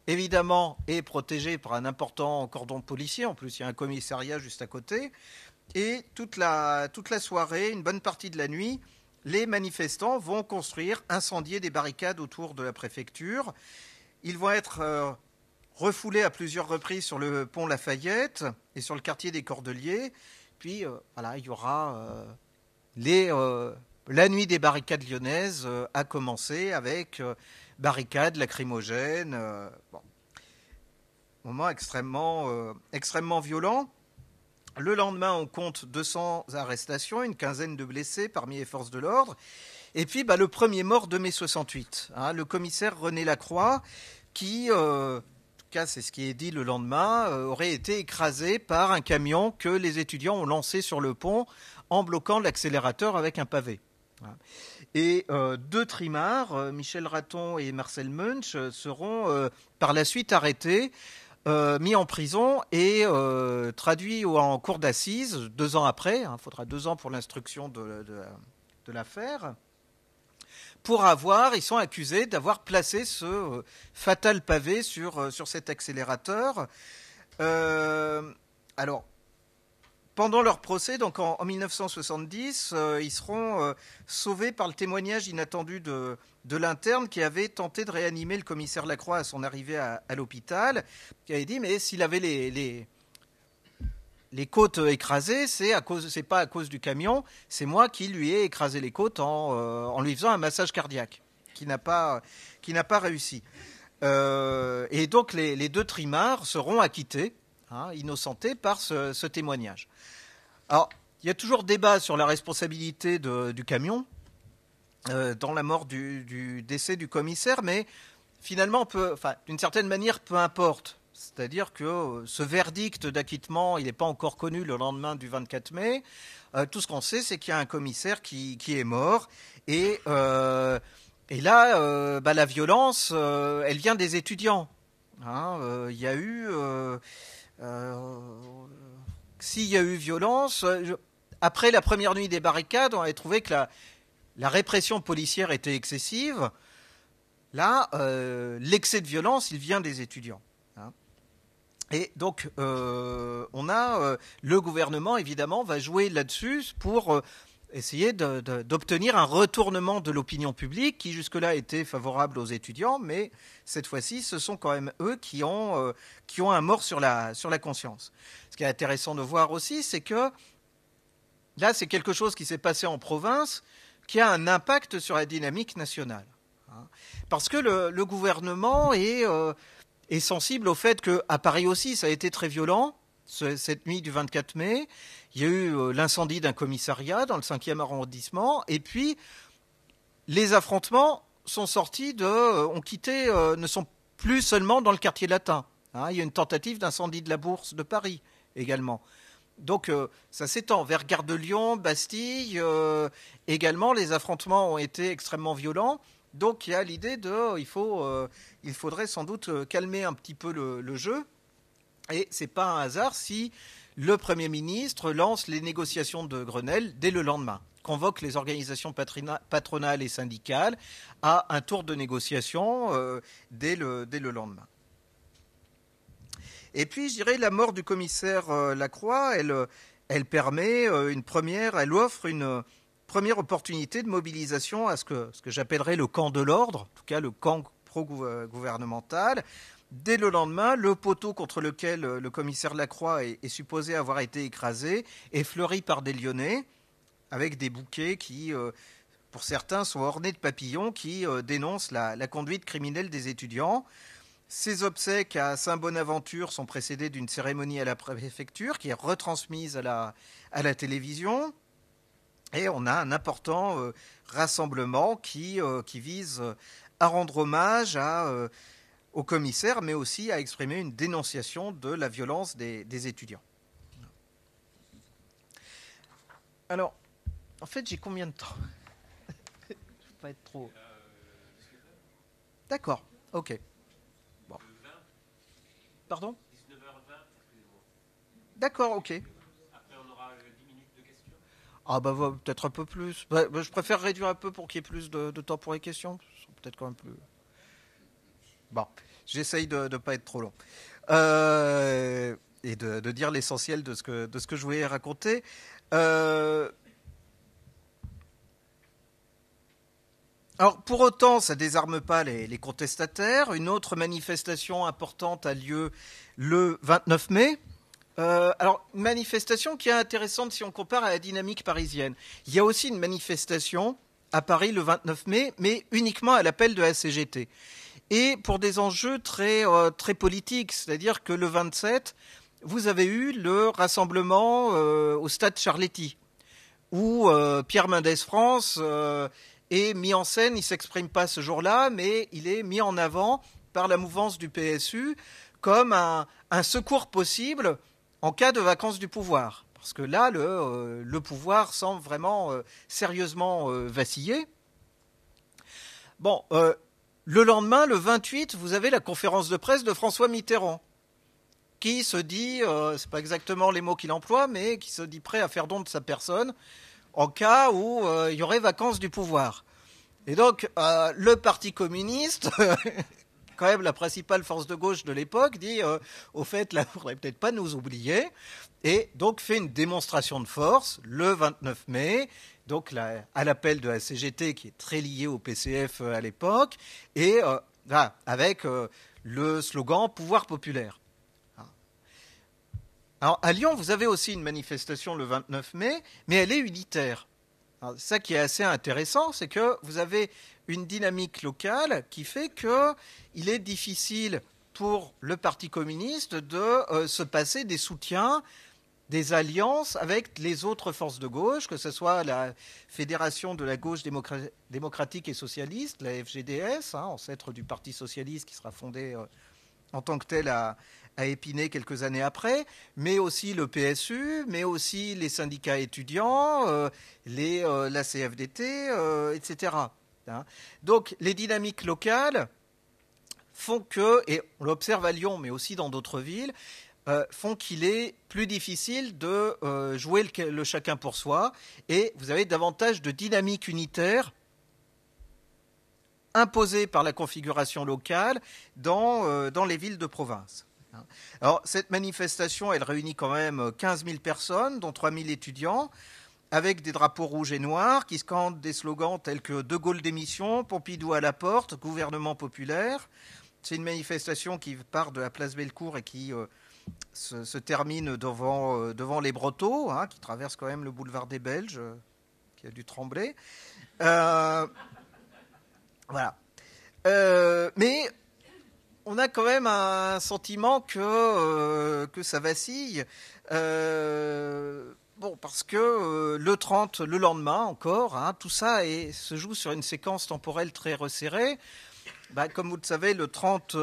évidemment, est protégé par un important cordon policier. En plus, il y a un commissariat juste à côté. Et toute la soirée, une bonne partie de la nuit, les manifestants vont construire, incendier des barricades autour de la préfecture. Ils vont être refoulés à plusieurs reprises sur le pont Lafayette et sur le quartier des Cordeliers. Puis, il y aura la nuit des barricades lyonnaises a commencé avec barricades lacrymogènes. Moment extrêmement violent. Le lendemain, on compte 200 arrestations, une quinzaine de blessés parmi les forces de l'ordre. Et puis, le premier mort de mai 68, le commissaire René Lacroix, qui, en tout cas c'est ce qui est dit le lendemain, aurait été écrasé par un camion que les étudiants ont lancé sur le pont en bloquant l'accélérateur avec un pavé. Et deux trimards, Michel Raton et Marcel Munch, seront par la suite arrêtés, mis en prison et traduits en cour d'assises 2 ans après. Il faudra 2 ans pour l'instruction de l'affaire. Ils sont accusés d'avoir placé ce fatal pavé sur cet accélérateur. Alors, pendant leur procès, donc en 1970, ils seront sauvés par le témoignage inattendu de l'interne qui avait tenté de réanimer le commissaire Lacroix à son arrivée à l'hôpital, qui avait dit mais s'il avait les côtes écrasées, c'est pas à cause du camion, c'est moi qui lui ai écrasé les côtes en lui faisant un massage cardiaque, qui n'a pas réussi. Et donc les deux trimards seront acquittés, innocentés par ce témoignage. Alors, il y a toujours débat sur la responsabilité du camion dans la mort du décès du commissaire, mais finalement, d'une certaine manière, peu importe. C'est-à-dire que ce verdict d'acquittement, il n'est pas encore connu le lendemain du 24 mai. Tout ce qu'on sait, c'est qu'il y a un commissaire qui est mort. Et là, la violence, elle vient des étudiants. Il y a eu... s'il y a eu violence, après la première nuit des barricades, on avait trouvé que la répression policière était excessive. Là, l'excès de violence, il vient des étudiants. Et donc, on a le gouvernement, évidemment, va jouer là-dessus pour essayer d'obtenir un retournement de l'opinion publique qui jusque-là était favorable aux étudiants, mais cette fois-ci, ce sont quand même eux qui ont un mort sur la conscience. Ce qui est intéressant de voir aussi, c'est que là, c'est quelque chose qui s'est passé en province qui a un impact sur la dynamique nationale. Parce que le gouvernement est sensible au fait qu'à Paris aussi, ça a été très violent, cette nuit du 24 mai. Il y a eu l'incendie d'un commissariat dans le 5e arrondissement. Et puis, les affrontements sont sortis ne sont plus seulement dans le quartier latin. Il y a une tentative d'incendie de la Bourse de Paris également. Donc, ça s'étend vers Gare de Lyon, Bastille. Également, les affrontements ont été extrêmement violents. Donc il y a l'idée il faudrait sans doute calmer un petit peu le jeu. Et c'est pas un hasard si le Premier ministre lance les négociations de Grenelle dès le lendemain, convoque les organisations patronales et syndicales à un tour de négociation dès le lendemain. Et puis je dirais la mort du commissaire Lacroix, elle permet elle offre une première opportunité de mobilisation à ce que j'appellerais le camp de l'ordre, en tout cas le camp pro-gouvernemental. Dès le lendemain, le poteau contre lequel le commissaire Lacroix est supposé avoir été écrasé est fleuri par des Lyonnais, avec des bouquets qui, pour certains, sont ornés de papillons qui dénoncent la conduite criminelle des étudiants. Ces obsèques à Saint-Bonaventure sont précédées d'une cérémonie à la préfecture qui est retransmise à la télévision. Et on a un important rassemblement qui vise à rendre hommage au commissaire, mais aussi à exprimer une dénonciation de la violence des étudiants. Alors, en fait, j'ai combien de temps? Je ne veux pas être trop... D'accord, ok. Bon. Pardon? 19h20, excusez-moi. D'accord, ok. Ah bah peut-être un peu plus. Je préfère réduire un peu pour qu'il y ait plus de temps pour les questions. Peut-être quand même plus... Bon, j'essaye de ne pas être trop long. Et de dire l'essentiel de ce que je voulais raconter. Alors pour autant, ça ne désarme pas les contestataires. Une autre manifestation importante a lieu le 29 mai. Alors, une manifestation qui est intéressante si on compare à la dynamique parisienne. Il y a aussi une manifestation à Paris le 29 mai, mais uniquement à l'appel de la CGT. Et pour des enjeux très politiques, c'est-à-dire que le 27, vous avez eu le rassemblement au stade Charletti, où Pierre Mendès France est mis en scène, il ne s'exprime pas ce jour-là, mais il est mis en avant par la mouvance du PSU comme un secours possible en cas de vacance du pouvoir. parce que là, le pouvoir semble vraiment sérieusement vaciller. Bon, le lendemain, le 28, vous avez la conférence de presse de François Mitterrand, qui se dit, c'est pas exactement les mots qu'il emploie, mais qui se dit prêt à faire don de sa personne en cas où il y aurait vacance du pouvoir. Et donc, le Parti communiste, quand même la principale force de gauche de l'époque, dit, au fait, là, il ne faudrait peut-être pas nous oublier, et donc fait une démonstration de force le 29 mai, donc à l'appel de la CGT, qui est très liée au PCF à l'époque, et avec le slogan « Pouvoir populaire ». Alors, à Lyon, vous avez aussi une manifestation le 29 mai, mais elle est unitaire. Alors, ça qui est assez intéressant, c'est que vous avez une dynamique locale qui fait qu'il est difficile pour le Parti communiste de se passer des soutiens, des alliances avec les autres forces de gauche, que ce soit la Fédération de la gauche démocratique et socialiste, la FGDS, ancêtre du Parti socialiste qui sera fondé en tant que tel à Épinay quelques années après, mais aussi le PSU, mais aussi les syndicats étudiants, la CFDT, etc. Donc les dynamiques locales font que, et on l'observe à Lyon, mais aussi dans d'autres villes, font qu'il est plus difficile de jouer le chacun pour soi, et vous avez davantage de dynamique unitaire imposée par la configuration locale dans les villes de province. Alors, cette manifestation, elle réunit quand même 15 000 personnes, dont 3 000 étudiants, avec des drapeaux rouges et noirs qui scandent des slogans tels que « De Gaulle démission »,« Pompidou à la porte »,« Gouvernement populaire ». C'est une manifestation qui part de la place Bellecour et qui se termine devant les Brotteaux, qui traverse quand même le boulevard des Belges, qui a dû trembler. Voilà. Mais on a quand même un sentiment que ça vacille. Parce que le 30, le lendemain encore, tout ça se joue sur une séquence temporelle très resserrée. Comme vous le savez, le 30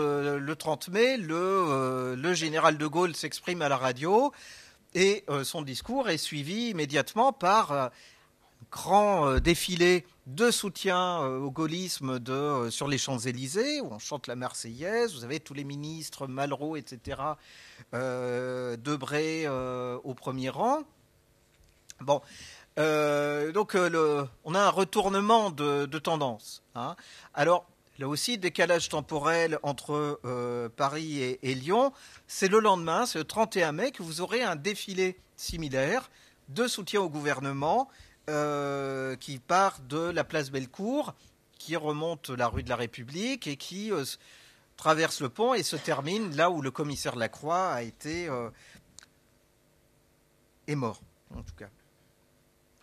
mai, le général de Gaulle s'exprime à la radio et son discours est suivi immédiatement par grand défilé de soutien au gaullisme sur les Champs-Élysées, où on chante la Marseillaise. Vous avez tous les ministres, Malraux, etc., Debré au premier rang. Donc, on a un retournement de tendance. Alors, là aussi, décalage temporel entre Paris et Lyon. C'est le lendemain, c'est le 31 mai, que vous aurez un défilé similaire de soutien au gouvernement qui part de la place Bellecour, qui remonte la rue de la République et qui traverse le pont et se termine là où le commissaire Lacroix est mort, en tout cas.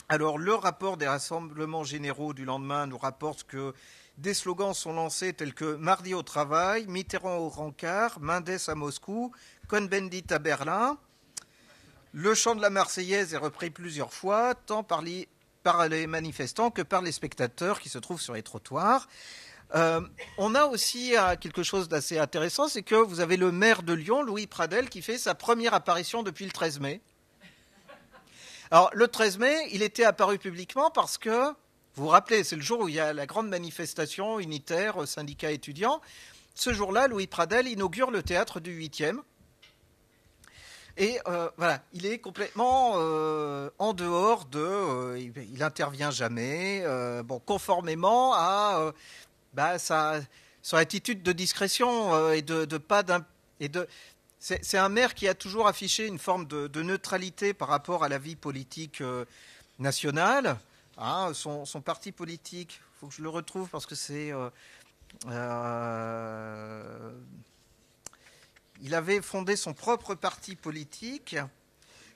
Alors, le rapport des rassemblements généraux du lendemain nous rapporte que des slogans sont lancés tels que « Mardi au travail »,« Mitterrand au rencard »,« Mendes à Moscou »,« Cohn-Bendit à Berlin ». Le chant de la Marseillaise est repris plusieurs fois, tant par les manifestants que par les spectateurs qui se trouvent sur les trottoirs. On a aussi quelque chose d'assez intéressant, c'est que vous avez le maire de Lyon, Louis Pradel, qui fait sa première apparition depuis le 13 mai. Alors, le 13 mai, il était apparu publiquement parce que, vous vous rappelez, c'est le jour où il y a la grande manifestation unitaire, syndicat étudiant. Ce jour-là, Louis Pradel inaugure le théâtre du 8e. Et voilà, il est complètement en dehors il n'intervient jamais, conformément à son attitude de discrétion c'est un maire qui a toujours affiché une forme de neutralité par rapport à la vie politique nationale. Son parti politique, il faut que je le retrouve parce que c'est... il avait fondé son propre parti politique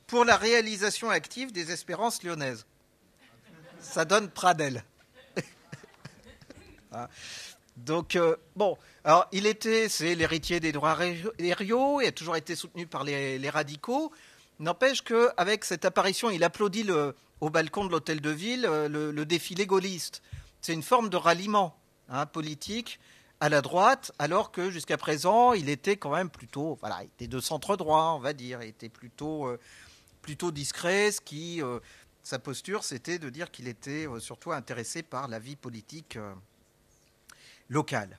pour la réalisation active des espérances lyonnaises. Ça donne Pradel. Donc, alors c'est l'héritier d'Édouard Herriot, il a toujours été soutenu par les radicaux. N'empêche qu'avec cette apparition, il applaudit au balcon de l'hôtel de ville le défilé gaulliste. C'est une forme de ralliement politique à la droite, alors que jusqu'à présent, il était quand même plutôt, il était de centre droit, on va dire, il était plutôt plutôt discret, sa posture, c'était de dire qu'il était surtout intéressé par la vie politique locale.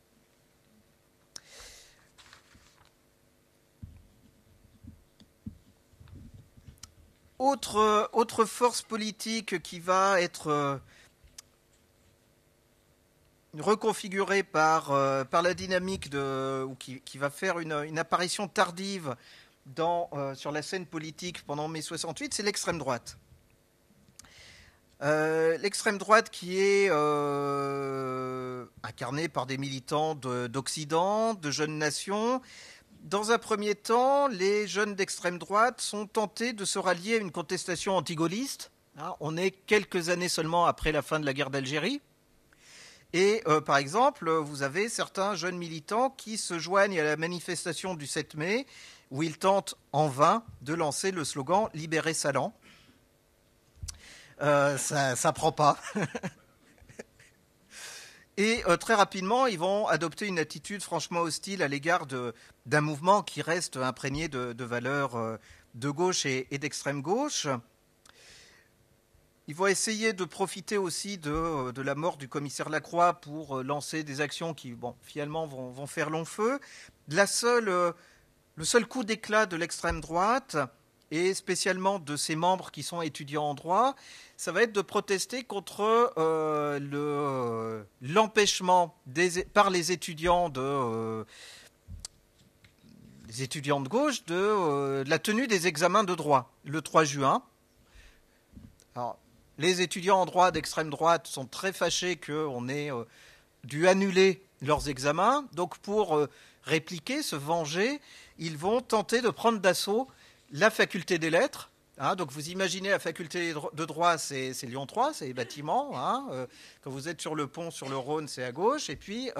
Autre force politique qui va être reconfigurée par la dynamique ou qui va faire une apparition tardive sur la scène politique pendant mai 68, c'est l'extrême droite. L'extrême droite qui est incarnée par des militants d'Occident, de jeunes nations. Dans un premier temps, les jeunes d'extrême droite sont tentés de se rallier à une contestation anti-gaulliste. On est quelques années seulement après la fin de la guerre d'Algérie. Et par exemple, vous avez certains jeunes militants qui se joignent à la manifestation du 7 mai, où ils tentent en vain de lancer le slogan « Libérez Salan ». Ça prend pas. Et très rapidement, ils vont adopter une attitude franchement hostile à l'égard d'un mouvement qui reste imprégné de valeurs de gauche et d'extrême gauche. Ils vont essayer de profiter aussi de la mort du commissaire Lacroix pour lancer des actions qui, finalement, vont faire long feu. Le seul coup d'éclat de l'extrême droite, et spécialement de ses membres qui sont étudiants en droit, ça va être de protester contre l'empêchement par les étudiants de gauche de la tenue des examens de droit le 3 juin. Alors, les étudiants en droit d'extrême droite sont très fâchés qu'on ait dû annuler leurs examens. Donc, pour répliquer, se venger, ils vont tenter de prendre d'assaut la faculté des lettres. Donc vous imaginez la faculté de droit, c'est Lyon 3, c'est les bâtiments. Quand vous êtes sur le pont, sur le Rhône, c'est à gauche. Et puis,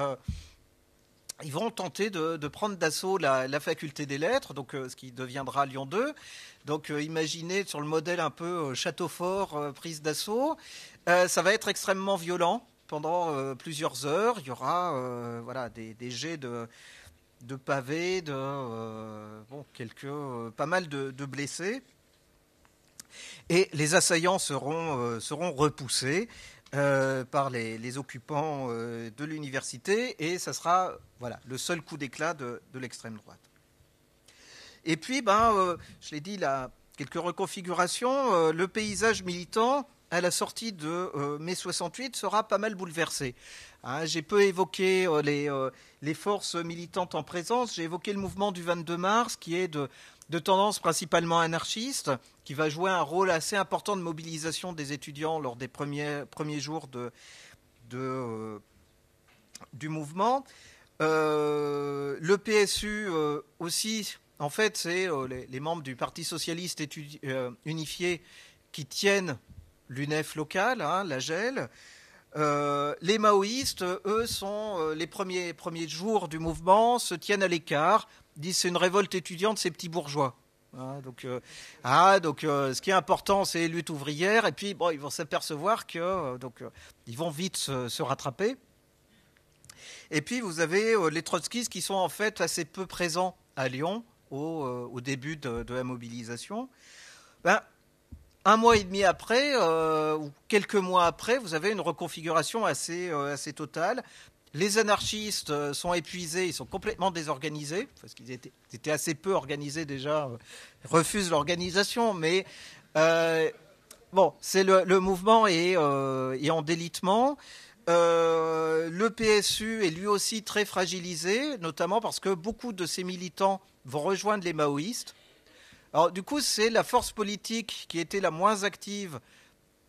ils vont tenter de prendre d'assaut la faculté des lettres, donc ce qui deviendra Lyon 2. Donc imaginez sur le modèle un peu château fort, prise d'assaut. Ça va être extrêmement violent pendant plusieurs heures. Il y aura des jets de pavés, pas mal de blessés. Et les assaillants seront repoussés par les occupants de l'université, et ça sera le seul coup d'éclat de l'extrême droite. Et puis, je l'ai dit, quelques reconfigurations. Le paysage militant, à la sortie de mai 68, sera pas mal bouleversé. J'ai peu évoqué les forces militantes en présence. J'ai évoqué le mouvement du 22 mars, qui est de tendance principalement anarchiste, qui va jouer un rôle assez important de mobilisation des étudiants lors des premiers jours du mouvement. Le PSU aussi, en fait, c'est les membres du Parti socialiste unifié qui tiennent l'UNEF locale, la GEL. Les maoïstes, eux, sont les premiers jours du mouvement, se tiennent à l'écart, disent c'est une révolte étudiante, ces petits bourgeois. Donc, ce qui est important, c'est lutte ouvrière, et puis ils vont s'apercevoir que ils vont vite se rattraper. Et puis vous avez les trotskistes qui sont en fait assez peu présents à Lyon au début de la mobilisation. Un mois et demi après, ou quelques mois après, vous avez une reconfiguration assez totale. Les anarchistes sont épuisés, ils sont complètement désorganisés, parce qu'ils étaient assez peu organisés déjà, refusent l'organisation, mais c'est le mouvement est en délitement. Le PSU est lui aussi très fragilisé, notamment parce que beaucoup de ses militants vont rejoindre les maoïstes. Alors du coup, c'est la force politique qui était la moins active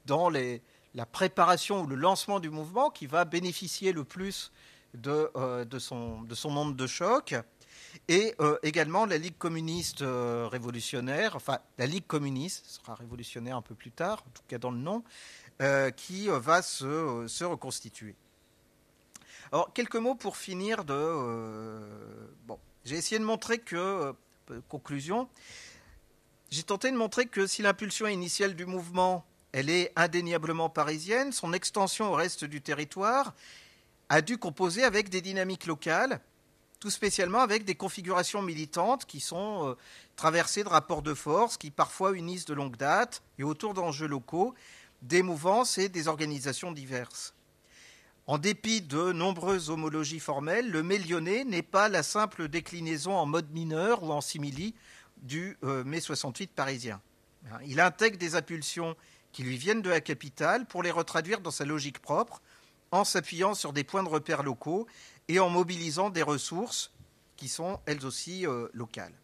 dans la préparation ou le lancement du mouvement qui va bénéficier le plus de son onde de choc. Et également la Ligue communiste révolutionnaire, enfin la Ligue communiste, ce sera révolutionnaire un peu plus tard, en tout cas dans le nom, qui va se reconstituer. Alors quelques mots pour finir j'ai essayé de montrer que, conclusion, j'ai tenté de montrer que si l'impulsion initiale du mouvement, elle est indéniablement parisienne, son extension au reste du territoire a dû composer avec des dynamiques locales, tout spécialement avec des configurations militantes qui sont traversées de rapports de force, qui parfois unissent de longue date, et autour d'enjeux locaux, des mouvances et des organisations diverses. En dépit de nombreuses homologies formelles, le mai lyonnais n'est pas la simple déclinaison en mode mineur ou en simili du mai 68 parisien. Il intègre des impulsions qui lui viennent de la capitale pour les retraduire dans sa logique propre, en s'appuyant sur des points de repère locaux et en mobilisant des ressources qui sont elles aussi locales.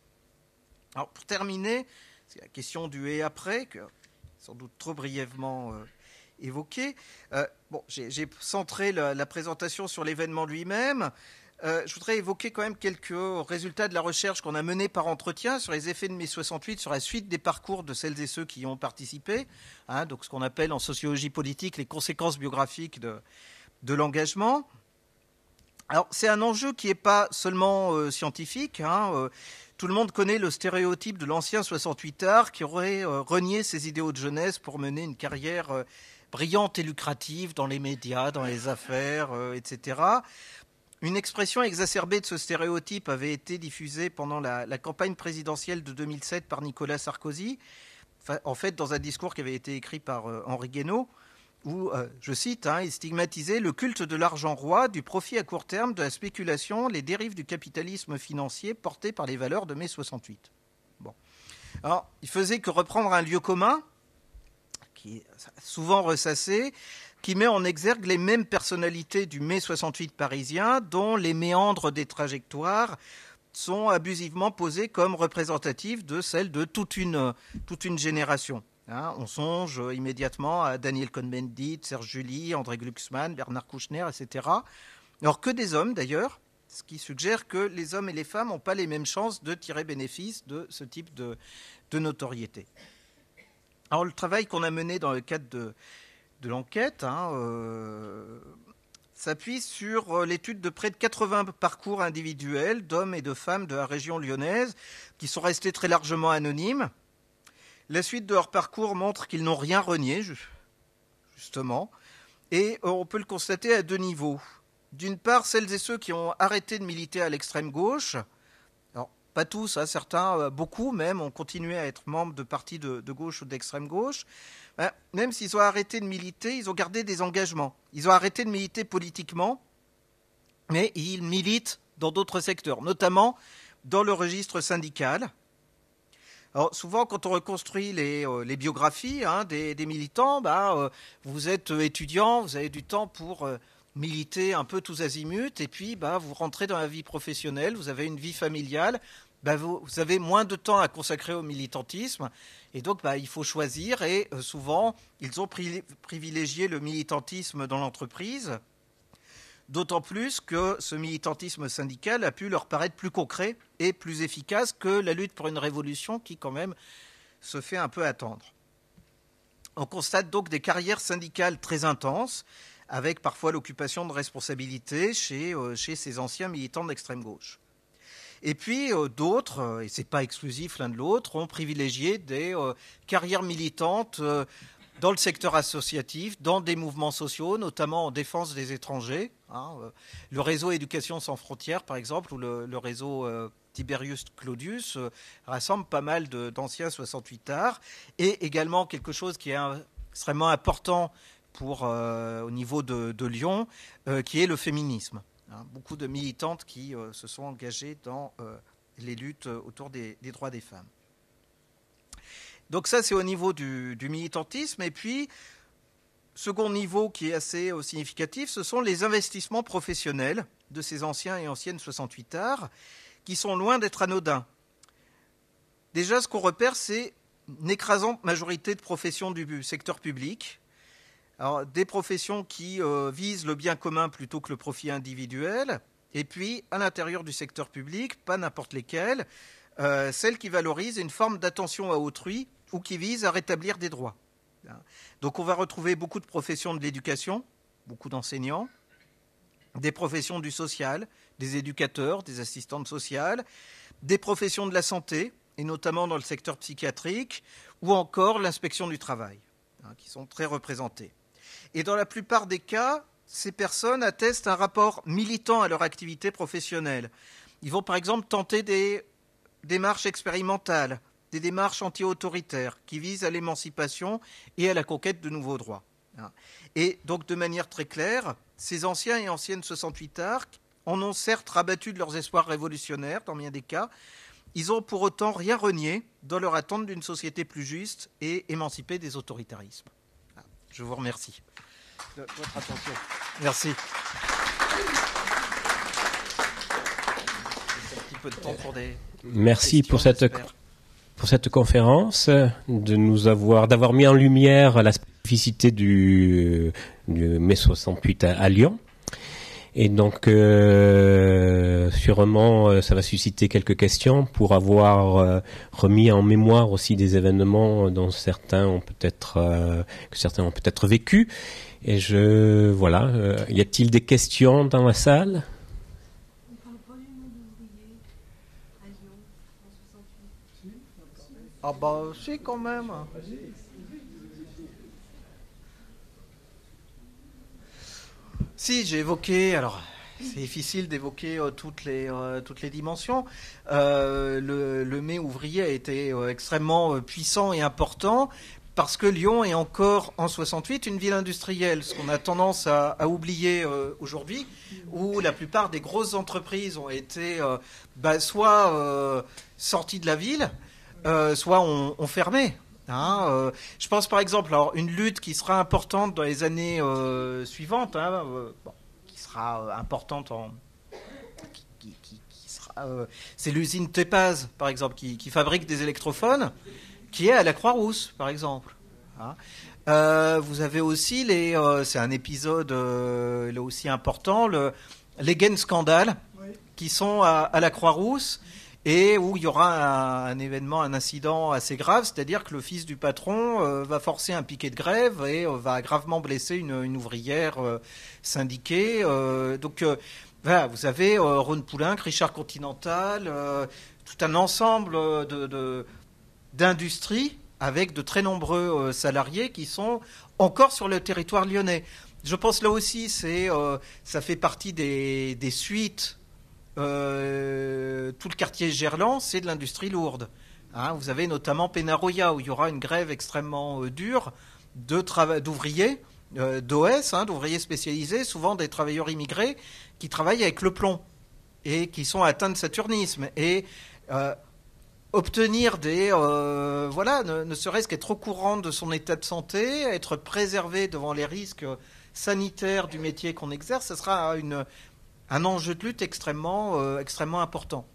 Alors, pour terminer, c'est la question du « et après », que sans doute trop brièvement évoqué. J'ai centré la présentation sur l'événement lui-même. Je voudrais évoquer quand même quelques résultats de la recherche qu'on a menée par entretien sur les effets de mai 68 sur la suite des parcours de celles et ceux qui y ont participé. Donc ce qu'on appelle en sociologie politique les conséquences biographiques de l'engagement. Alors c'est un enjeu qui n'est pas seulement scientifique. Tout le monde connaît le stéréotype de l'ancien 68ard qui aurait renié ses idéaux de jeunesse pour mener une carrière brillante et lucrative dans les médias, dans les affaires, etc. Une expression exacerbée de ce stéréotype avait été diffusée pendant la campagne présidentielle de 2007 par Nicolas Sarkozy, en fait dans un discours qui avait été écrit par Henri Guénaud, où, je cite, il stigmatisait le culte de l'argent roi, du profit à court terme, de la spéculation, les dérives du capitalisme financier portés par les valeurs de mai 68. Bon. Alors, il faisait que reprendre un lieu commun, qui est souvent ressassé, qui met en exergue les mêmes personnalités du mai 68 parisien, dont les méandres des trajectoires sont abusivement posés comme représentatifs de celles de toute une génération. On songe immédiatement à Daniel Cohn-Bendit, Serge July, André Glucksmann, Bernard Kouchner, etc. Alors que des hommes d'ailleurs, ce qui suggère que les hommes et les femmes n'ont pas les mêmes chances de tirer bénéfice de ce type de notoriété. Alors le travail qu'on a mené dans le cadre de l'enquête s'appuie sur l'étude de près de 80 parcours individuels d'hommes et de femmes de la région lyonnaise qui sont restés très largement anonymes. La suite de leur parcours montre qu'ils n'ont rien renié, justement, et on peut le constater à deux niveaux. D'une part, celles et ceux qui ont arrêté de militer à l'extrême gauche, alors pas tous, certains, beaucoup même, ont continué à être membres de partis de gauche ou d'extrême gauche. Même s'ils ont arrêté de militer, ils ont gardé des engagements. Ils ont arrêté de militer politiquement, mais ils militent dans d'autres secteurs, notamment dans le registre syndical. Alors, souvent, quand on reconstruit les biographies des militants, vous êtes étudiant, vous avez du temps pour militer un peu tous azimuts, et puis vous rentrez dans la vie professionnelle, vous avez une vie familiale, vous avez moins de temps à consacrer au militantisme, et donc il faut choisir, et souvent, ils ont privilégié le militantisme dans l'entreprise, d'autant plus que ce militantisme syndical a pu leur paraître plus concret et plus efficace que la lutte pour une révolution qui, quand même, se fait un peu attendre. On constate donc des carrières syndicales très intenses, avec parfois l'occupation de responsabilités chez ces anciens militants d'extrême gauche. Et puis d'autres, et ce n'est pas exclusif l'un de l'autre, ont privilégié des carrières militantes dans le secteur associatif, dans des mouvements sociaux, notamment en défense des étrangers. Le réseau Éducation sans frontières, par exemple, ou le réseau Tiberius Claudius rassemble pas mal d'anciens 68ards, et également quelque chose qui est extrêmement important au niveau de Lyon, qui est le féminisme. Beaucoup de militantes qui se sont engagées dans les luttes autour des droits des femmes. Donc ça, c'est au niveau du militantisme. Et puis, second niveau qui est assez significatif, ce sont les investissements professionnels de ces anciens et anciennes 68ards qui sont loin d'être anodins. Déjà, ce qu'on repère, c'est une écrasante majorité de professions du secteur public. Alors, des professions qui visent le bien commun plutôt que le profit individuel. Et puis, à l'intérieur du secteur public, pas n'importe lesquelles, celles qui valorisent une forme d'attention à autrui ou qui visent à rétablir des droits. Donc on va retrouver beaucoup de professions de l'éducation, beaucoup d'enseignants, des professions du social, des éducateurs, des assistantes sociales, des professions de la santé, et notamment dans le secteur psychiatrique, ou encore l'inspection du travail, qui sont très représentées. Et dans la plupart des cas, ces personnes attestent un rapport militant à leur activité professionnelle, Ils vont par exemple tenter des démarches expérimentales, des démarches anti-autoritaires qui visent à l'émancipation et à la conquête de nouveaux droits. Et donc de manière très claire, ces anciens et anciennes 68 arcs en ont certes rabattu de leurs espoirs révolutionnaires dans bien des cas, ils ont pour autant rien renié dans leur attente d'une société plus juste et émancipée des autoritarismes. Je vous remercie de votre attention. Merci. Un petit peu de temps pour des Merci questions, pour cette conférence, d'avoir mis en lumière la spécificité du mai 68 à Lyon. Et donc, sûrement, ça va susciter quelques questions pour avoir remis en mémoire aussi des événements dont que certains ont peut-être vécu. Et y a-t-il des questions dans la salle? On parle pas du monde ouvrier à Lyon en 68. Ah bah si quand même. Si, j'ai évoqué, alors c'est difficile d'évoquer toutes les dimensions. Le mai ouvrier a été extrêmement puissant et important parce que Lyon est encore en 68 une ville industrielle, ce qu'on a tendance à oublier aujourd'hui, où la plupart des grosses entreprises ont été soit sorties de la ville, soit ont fermé. Je pense par exemple, alors une lutte qui sera importante dans les années suivantes, qui sera importante c'est l'usine Tepaz par exemple, qui fabrique des électrophones, qui est à la Croix-Rousse par exemple. Vous avez aussi c'est un épisode là aussi important, les Gaines scandales, qui sont à la Croix-Rousse. Et où il y aura un événement, un incident assez grave, c'est-à-dire que le fils du patron va forcer un piquet de grève et va gravement blesser une ouvrière syndiquée. Donc voilà, vous avez Rhône Poulenc, Richard Continental, tout un ensemble d'industries avec de très nombreux salariés qui sont encore sur le territoire lyonnais. Je pense là aussi, ça fait partie des suites. Tout le quartier Gerland, c'est de l'industrie lourde. Vous avez notamment Penaroya, où il y aura une grève extrêmement dure d'ouvriers, d'OS, d'ouvriers spécialisés, souvent des travailleurs immigrés, qui travaillent avec le plomb et qui sont atteints de saturnisme. Et obtenir ne serait-ce qu'être au courant de son état de santé, être préservé devant les risques sanitaires du métier qu'on exerce, ce sera un enjeu de lutte extrêmement important.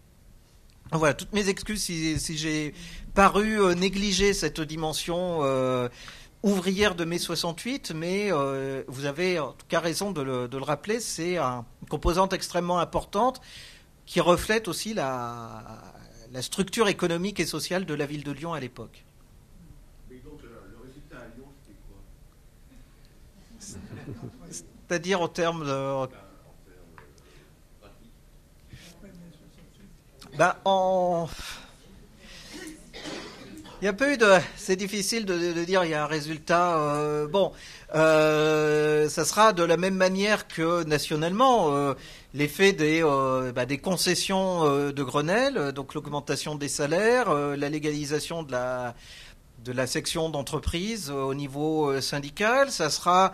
Voilà, toutes mes excuses si j'ai paru négliger cette dimension ouvrière de mai 68, mais vous avez en tout cas raison de le rappeler, c'est une composante extrêmement importante qui reflète aussi la structure économique et sociale de la ville de Lyon à l'époque. Mais donc le résultat à Lyon, c'était quoi? C'est-à-dire en termes de... Il y a peu c'est difficile de dire il y a un résultat. Ça sera de la même manière que nationalement l'effet des concessions de Grenelle, donc l'augmentation des salaires, la légalisation de la section d'entreprise au niveau syndical. Ça sera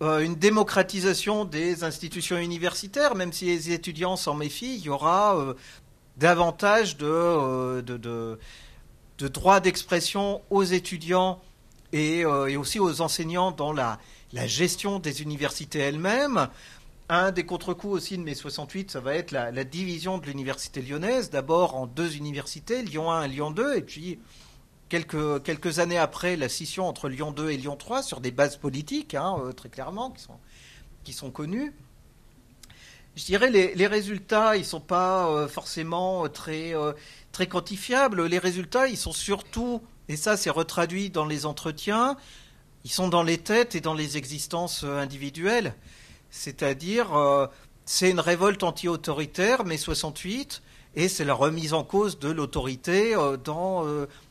une démocratisation des institutions universitaires, même si les étudiants s'en méfient, il y aura davantage de droits d'expression aux étudiants et aussi aux enseignants dans la gestion des universités elles-mêmes. Un des contre-coups aussi de mai 68, ça va être la division de l'université lyonnaise, d'abord en 2 universités, Lyon 1 et Lyon 2, et puis quelques années après la scission entre Lyon 2 et Lyon 3 sur des bases politiques, très clairement, qui sont connues. Je dirais les résultats, ils ne sont pas forcément très quantifiables. Les résultats, ils sont surtout, et ça c'est retraduit dans les entretiens, ils sont dans les têtes et dans les existences individuelles. C'est-à-dire, c'est une révolte anti-autoritaire, mai 68, et c'est la remise en cause de l'autorité dans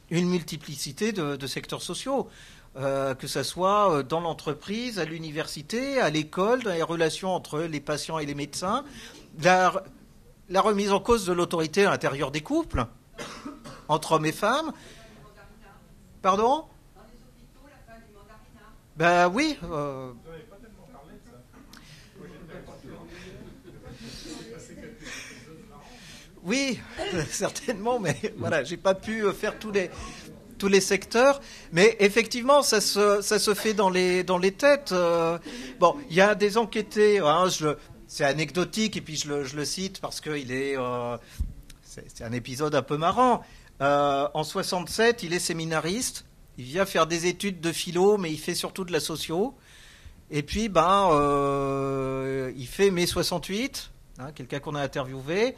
une multiplicité de secteurs sociaux. Que ce soit dans l'entreprise, à l'université, à l'école, dans les relations entre les patients et les médecins, la remise en cause de l'autorité à l'intérieur des couples, entre hommes et femmes. Pardon ? Ben oui. Oui, certainement, mais voilà, j'ai pas pu faire tous les secteurs, mais effectivement, ça se fait dans les têtes. Bon, il y a des enquêtés, hein, c'est anecdotique et puis je le cite parce que c'est un épisode un peu marrant. En 67, il est séminariste, il vient faire des études de philo, mais il fait surtout de la socio. Et puis, il fait mai 68, hein, quelqu'un qu'on a interviewé.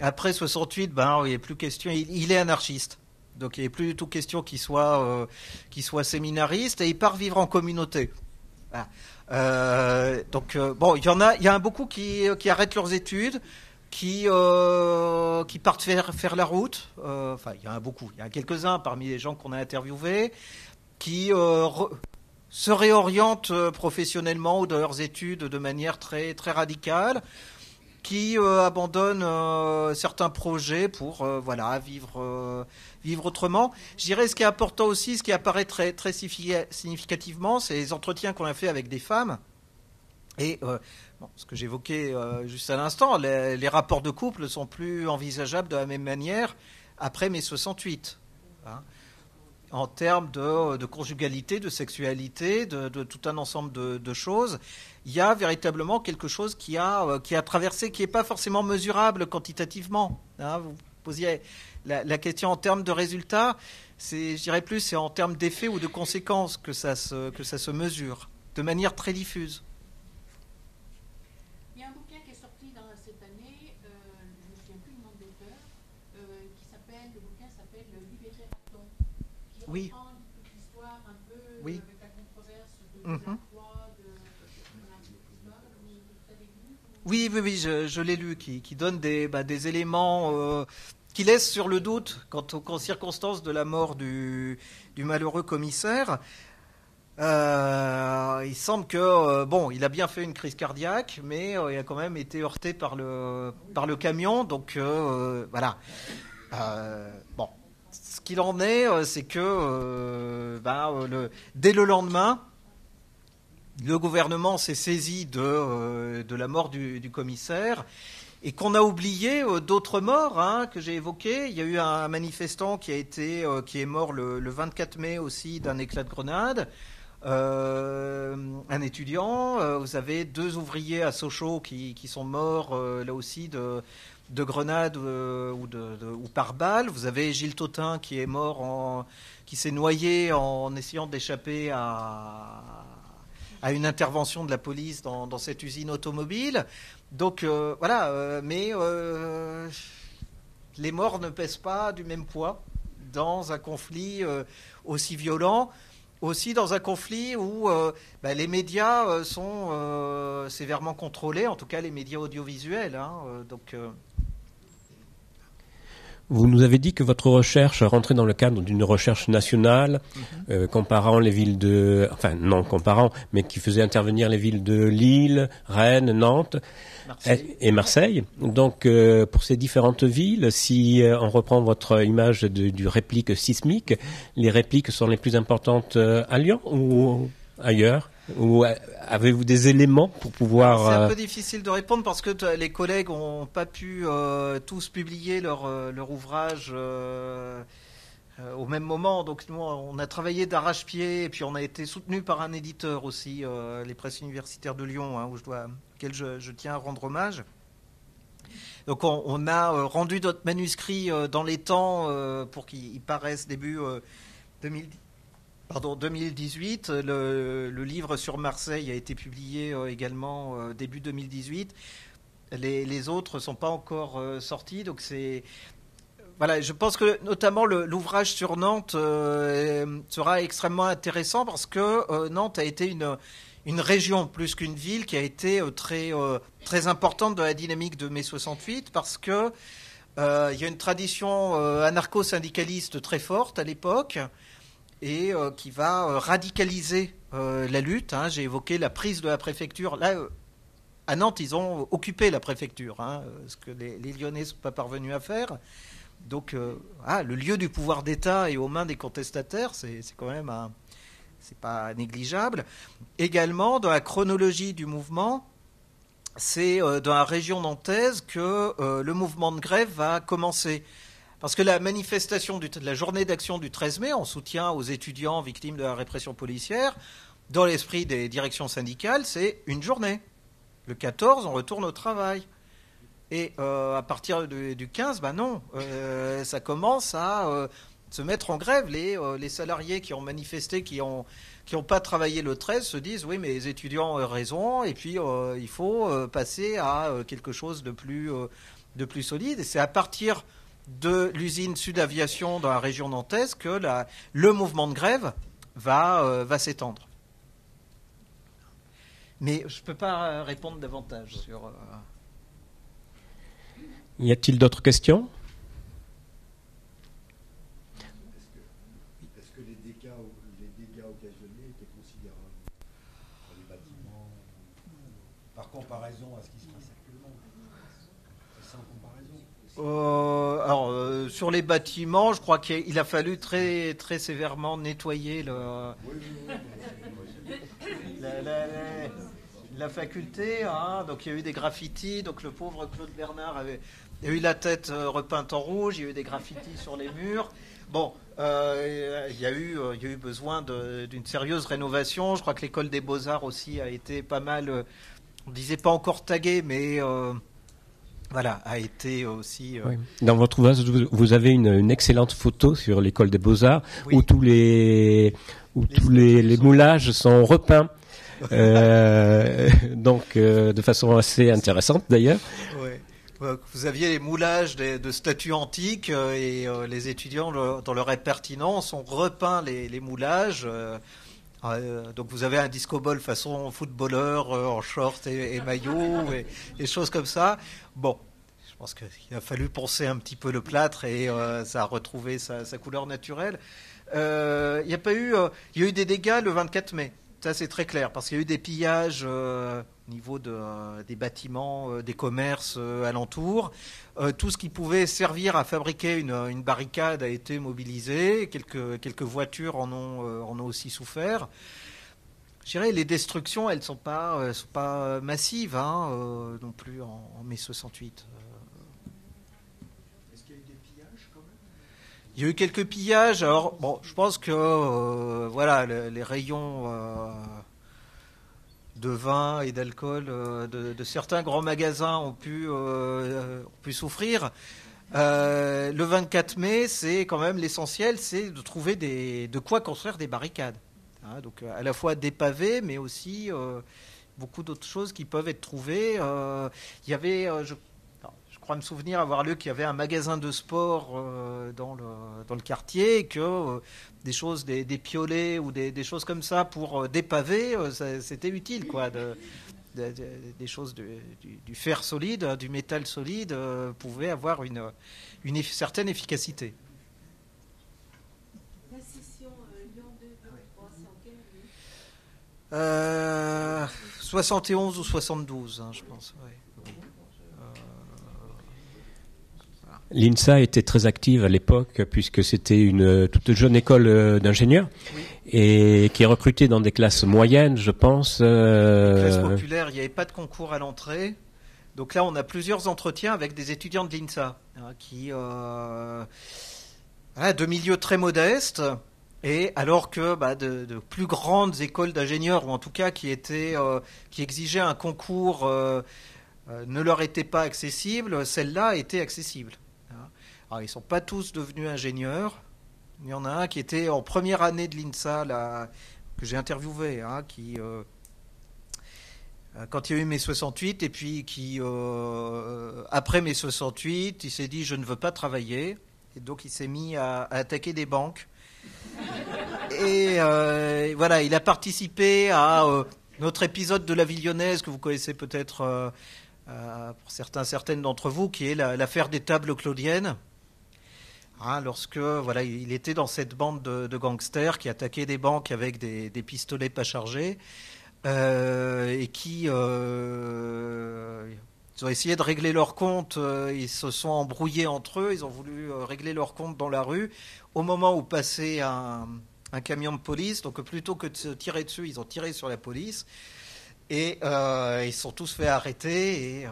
Après 68, il n'y a plus question. Il est anarchiste, donc il n'y a plus du tout question qu'il soit séminariste et il part vivre en communauté. Voilà. Il y a beaucoup qui arrêtent leurs études, qui partent faire la route. Il y en a beaucoup. Il y a quelques-uns parmi les gens qu'on a interviewés qui se réorientent professionnellement ou dans leurs études de manière très très radicale, qui abandonnent certains projets pour vivre autrement. Je dirais ce qui est important aussi, ce qui apparaît très, très significativement, c'est les entretiens qu'on a fait avec des femmes. Et ce que j'évoquais juste à l'instant, les rapports de couple ne sont plus envisageables de la même manière après mai 68. Hein, en termes de conjugalité, de sexualité, de tout un ensemble de choses. Il y a véritablement quelque chose qui a traversé, qui n'est pas forcément mesurable quantitativement. Hein, vous posiez la question en termes de résultats, je dirais plus, c'est en termes d'effets ou de conséquences que ça se mesure, de manière très diffuse. Il y a un bouquin qui est sorti cette année, je ne me souviens plus du nom de l'auteur, le bouquin s'appelle Libérer Raton, qui reprend une petite histoire un peu avec la controverse de l'emploi, Oui, je l'ai lu, qui donne des éléments qui laissent sur le doute quant aux circonstances de la mort du malheureux commissaire. Il semble que il a bien fait une crise cardiaque, mais il a quand même été heurté par le camion. Donc voilà. Ce qu'il en est, c'est que dès le lendemain, le gouvernement s'est saisi de la mort du commissaire et qu'on a oublié d'autres morts que j'ai évoquées. Il y a eu un manifestant qui est mort le 24 mai aussi d'un éclat de grenade. Un étudiant. Vous avez 2 ouvriers à Sochaux qui sont morts là aussi de grenade ou par balle. Vous avez Gilles Tautin qui est mort qui s'est noyé en essayant d'échapper à une intervention de la police dans cette usine automobile. Donc mais les morts ne pèsent pas du même poids dans un conflit aussi violent, aussi dans un conflit où les médias sont sévèrement contrôlés, en tout cas les médias audiovisuels. Vous nous avez dit que votre recherche rentrait dans le cadre d'une recherche nationale, comparant les villes mais qui faisait intervenir les villes de Lille, Rennes, Nantes et Marseille. Donc, pour ces différentes villes, si on reprend votre image du réplique sismique, les répliques sont les plus importantes à Lyon ou ailleurs ? Ou avez-vous des éléments pour pouvoir... C'est un peu difficile de répondre parce que les collègues n'ont pas pu tous publier leur ouvrage au même moment. Donc nous, on a travaillé d'arrache-pied et puis on a été soutenu par un éditeur aussi, les presses universitaires de Lyon, auquel je tiens à rendre hommage. Donc on a rendu notre manuscrit dans les temps pour qu'il paraisse début 2018, le livre sur Marseille a été publié également début 2018. Les autres ne sont pas encore sortis, donc je pense que notamment l'ouvrage sur Nantes sera extrêmement intéressant parce que Nantes a été une région plus qu'une ville qui a été très, très importante dans la dynamique de mai 68 parce que il y a une tradition anarcho-syndicaliste très forte à l'époque et qui va radicaliser la lutte. J'ai évoqué la prise de la préfecture. Là, à Nantes, ils ont occupé la préfecture, ce que les Lyonnais ne sont pas parvenus à faire. Donc, le lieu du pouvoir d'État est aux mains des contestataires, c'est quand même c'est pas négligeable. Également, dans la chronologie du mouvement, c'est dans la région nantaise que le mouvement de grève va commencer. Parce que la manifestation de la journée d'action du 13 mai, en soutien aux étudiants victimes de la répression policière, dans l'esprit des directions syndicales, c'est une journée. Le 14, on retourne au travail. Et à partir du 15, non, ça commence à se mettre en grève. Les salariés qui ont manifesté, qui ont pas travaillé le 13, se disent oui, mais les étudiants ont raison, et puis il faut passer à quelque chose de plus solide. Et c'est à partir de l'usine Sud Aviation dans la région nantaise que le mouvement de grève va s'étendre. Mais je ne peux pas répondre davantage sur... Y a-t-il d'autres questions ? Est-ce que les dégâts occasionnés étaient considérables pour les bâtiments par comparaison à ce qui se passe actuellement? C'est ça en comparaison? Sur les bâtiments, je crois qu'il a fallu très, très sévèrement nettoyer la faculté. Donc il y a eu des graffitis. Donc le pauvre Claude Bernard avait eu la tête repeinte en rouge. Il y a eu des graffitis sur les murs. Bon, il y a eu besoin d'une sérieuse rénovation. Je crois que l'école des Beaux-Arts aussi a été pas mal, on disait pas encore taguée, mais a été aussi... Oui. Dans votre ouvrage, vous avez une excellente photo sur l'école des Beaux-Arts, oui, où tous les moulages sont repeints. Donc de façon assez intéressante d'ailleurs. Ouais. Vous aviez les moulages de statues antiques et les étudiants, dans leur impertinence, ont repeint les moulages. Donc vous avez un disco ball façon footballeur en short et maillot et choses comme ça. Bon, je pense qu'il a fallu poncer un petit peu le plâtre et ça a retrouvé sa couleur naturelle. Il y a eu des dégâts le 24 mai. Ça, c'est très clair, parce qu'il y a eu des pillages au niveau des bâtiments, des commerces alentours. Tout ce qui pouvait servir à fabriquer une barricade a été mobilisé. Quelques voitures en ont aussi souffert. Je dirais les destructions, elles ne sont pas massives non plus en mai 68. Est-ce qu'il y a eu des pillages quand même? Il y a eu quelques pillages. Alors, bon, je pense que les rayons de vin et d'alcool de certains grands magasins ont pu souffrir. Le 24 mai, c'est quand même l'essentiel, c'est de trouver de quoi construire des barricades. Donc à la fois des pavés, mais aussi beaucoup d'autres choses qui peuvent être trouvées. Il y avait... Je crois me souvenir avoir lu qu'il y avait un magasin de sport dans le quartier et que des choses, des piolets ou des choses comme ça pour dépaver, c'était utile, quoi. Des choses du fer solide, du métal solide pouvaient avoir une certaine efficacité. La session Lyon 2-3, c'est en quelle année 71 ou 72, je pense. Ouais. L'INSA était très active à l'époque puisque c'était une toute jeune école d'ingénieurs, oui, et qui recrutait dans des classes moyennes, je pense. Classe populaire, il n'y avait pas de concours à l'entrée. Donc là, on a plusieurs entretiens avec des étudiants de l'INSA qui de milieux très modestes. Et alors que de plus grandes écoles d'ingénieurs, ou en tout cas qui exigeaient un concours, ne leur étaient pas accessibles, celle-là était accessible. Alors, ils ne sont pas tous devenus ingénieurs. Il y en a un qui était en première année de l'INSA, que j'ai interviewé, qui, quand il y a eu mai 68, et puis qui, après mai 68, il s'est dit « je ne veux pas travailler ». Et donc il s'est mis à attaquer des banques. Et il a participé à notre épisode de la vie lyonnaise, que vous connaissez peut-être pour certaines d'entre vous, qui est l'affaire des tables claudiennes. Lorsque il était dans cette bande de gangsters qui attaquaient des banques avec des pistolets pas chargés. et qui ils ont essayé de régler leur compte, ils se sont embrouillés entre eux, ils ont voulu régler leur compte dans la rue, au moment où passait un camion de police, donc plutôt que de se tirer dessus, ils ont tiré sur la police, et ils se sont tous fait arrêter, et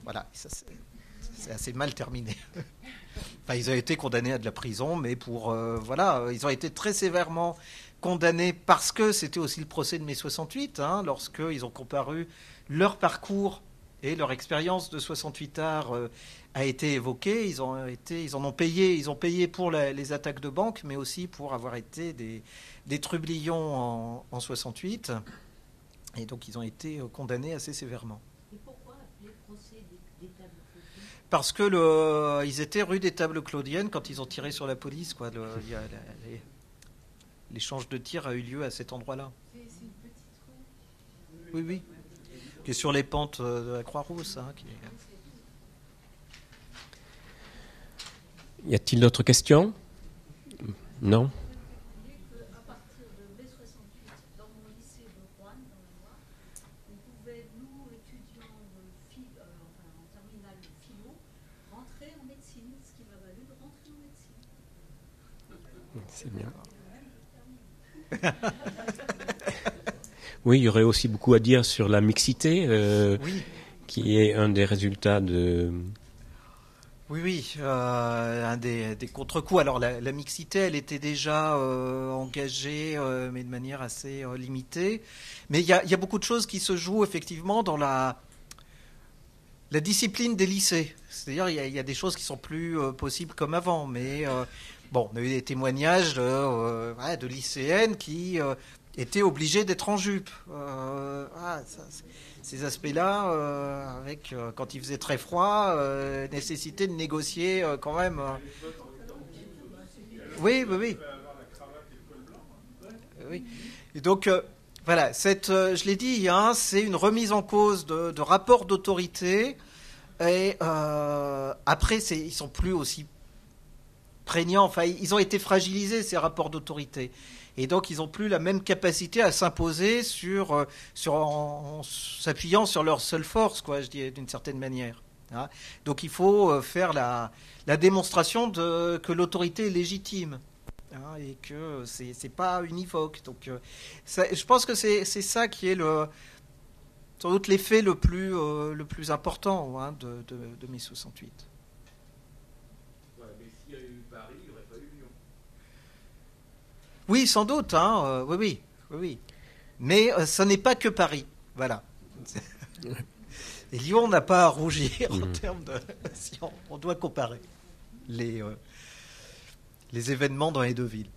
voilà, ça, c'est assez mal terminé. Enfin, ils ont été condamnés à de la prison, mais voilà, ils ont été très sévèrement condamnés parce que c'était aussi le procès de mai 68, lorsqu'ils ont comparu leur parcours et leur expérience de 68 art a été évoquée. Ils ont payé pour les attaques de banque, mais aussi pour avoir été des trublions en 68. Et donc ils ont été condamnés assez sévèrement. Et pourquoi appeler procès des tables claudiennes ? Parce que ils étaient rue des Tables Claudiennes quand ils ont tiré sur la police, quoi. L'échange de tirs a eu lieu à cet endroit-là. C'est une petite rue. Oui. Qui est sur les pentes de la Croix-Rousse. Y a-t-il d'autres questions? Non? À partir de mai 68, dans mon lycée de Rouen, dans la Loire, on pouvait, nous, étudiants en terminale de philo, rentrer en médecine, ce qui m'a valu de rentrer en médecine. C'est bien. Oui, il y aurait aussi beaucoup à dire sur la mixité, qui est un des résultats de... Oui, un des contre-coups. Alors la mixité, elle était déjà engagée, mais de manière assez limitée. Mais il y a beaucoup de choses qui se jouent effectivement dans la discipline des lycées. C'est-à-dire il y a des choses qui sont plus possibles comme avant. Mais on a eu des témoignages de lycéennes qui étaient obligées d'être en jupe. Ces aspects-là, quand il faisait très froid, nécessité de négocier quand même. Oui. Et donc, voilà, je l'ai dit, c'est une remise en cause de rapports d'autorité. Et après, ils sont plus aussi prégnants. Enfin, ils ont été fragilisés, ces rapports d'autorité. Et donc, ils n'ont plus la même capacité à s'imposer en s'appuyant sur leur seule force, quoi, je dis d'une certaine manière. Donc, il faut faire la démonstration que l'autorité est légitime et que c'est pas univoque. Donc, je pense que c'est ça qui est sans doute l'effet le plus important de mai 68. S'il y a eu Paris, il aurait fallu Lyon. Oui, sans doute, oui. Mais ce n'est pas que Paris, voilà. Et Lyon n'a pas à rougir en termes de... Si on doit comparer les événements dans les deux villes.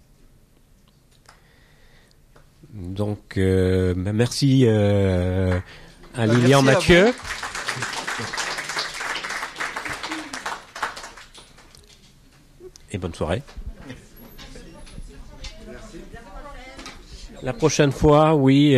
Donc, merci à Lilian Mathieu. Et bonne soirée. La prochaine fois, oui,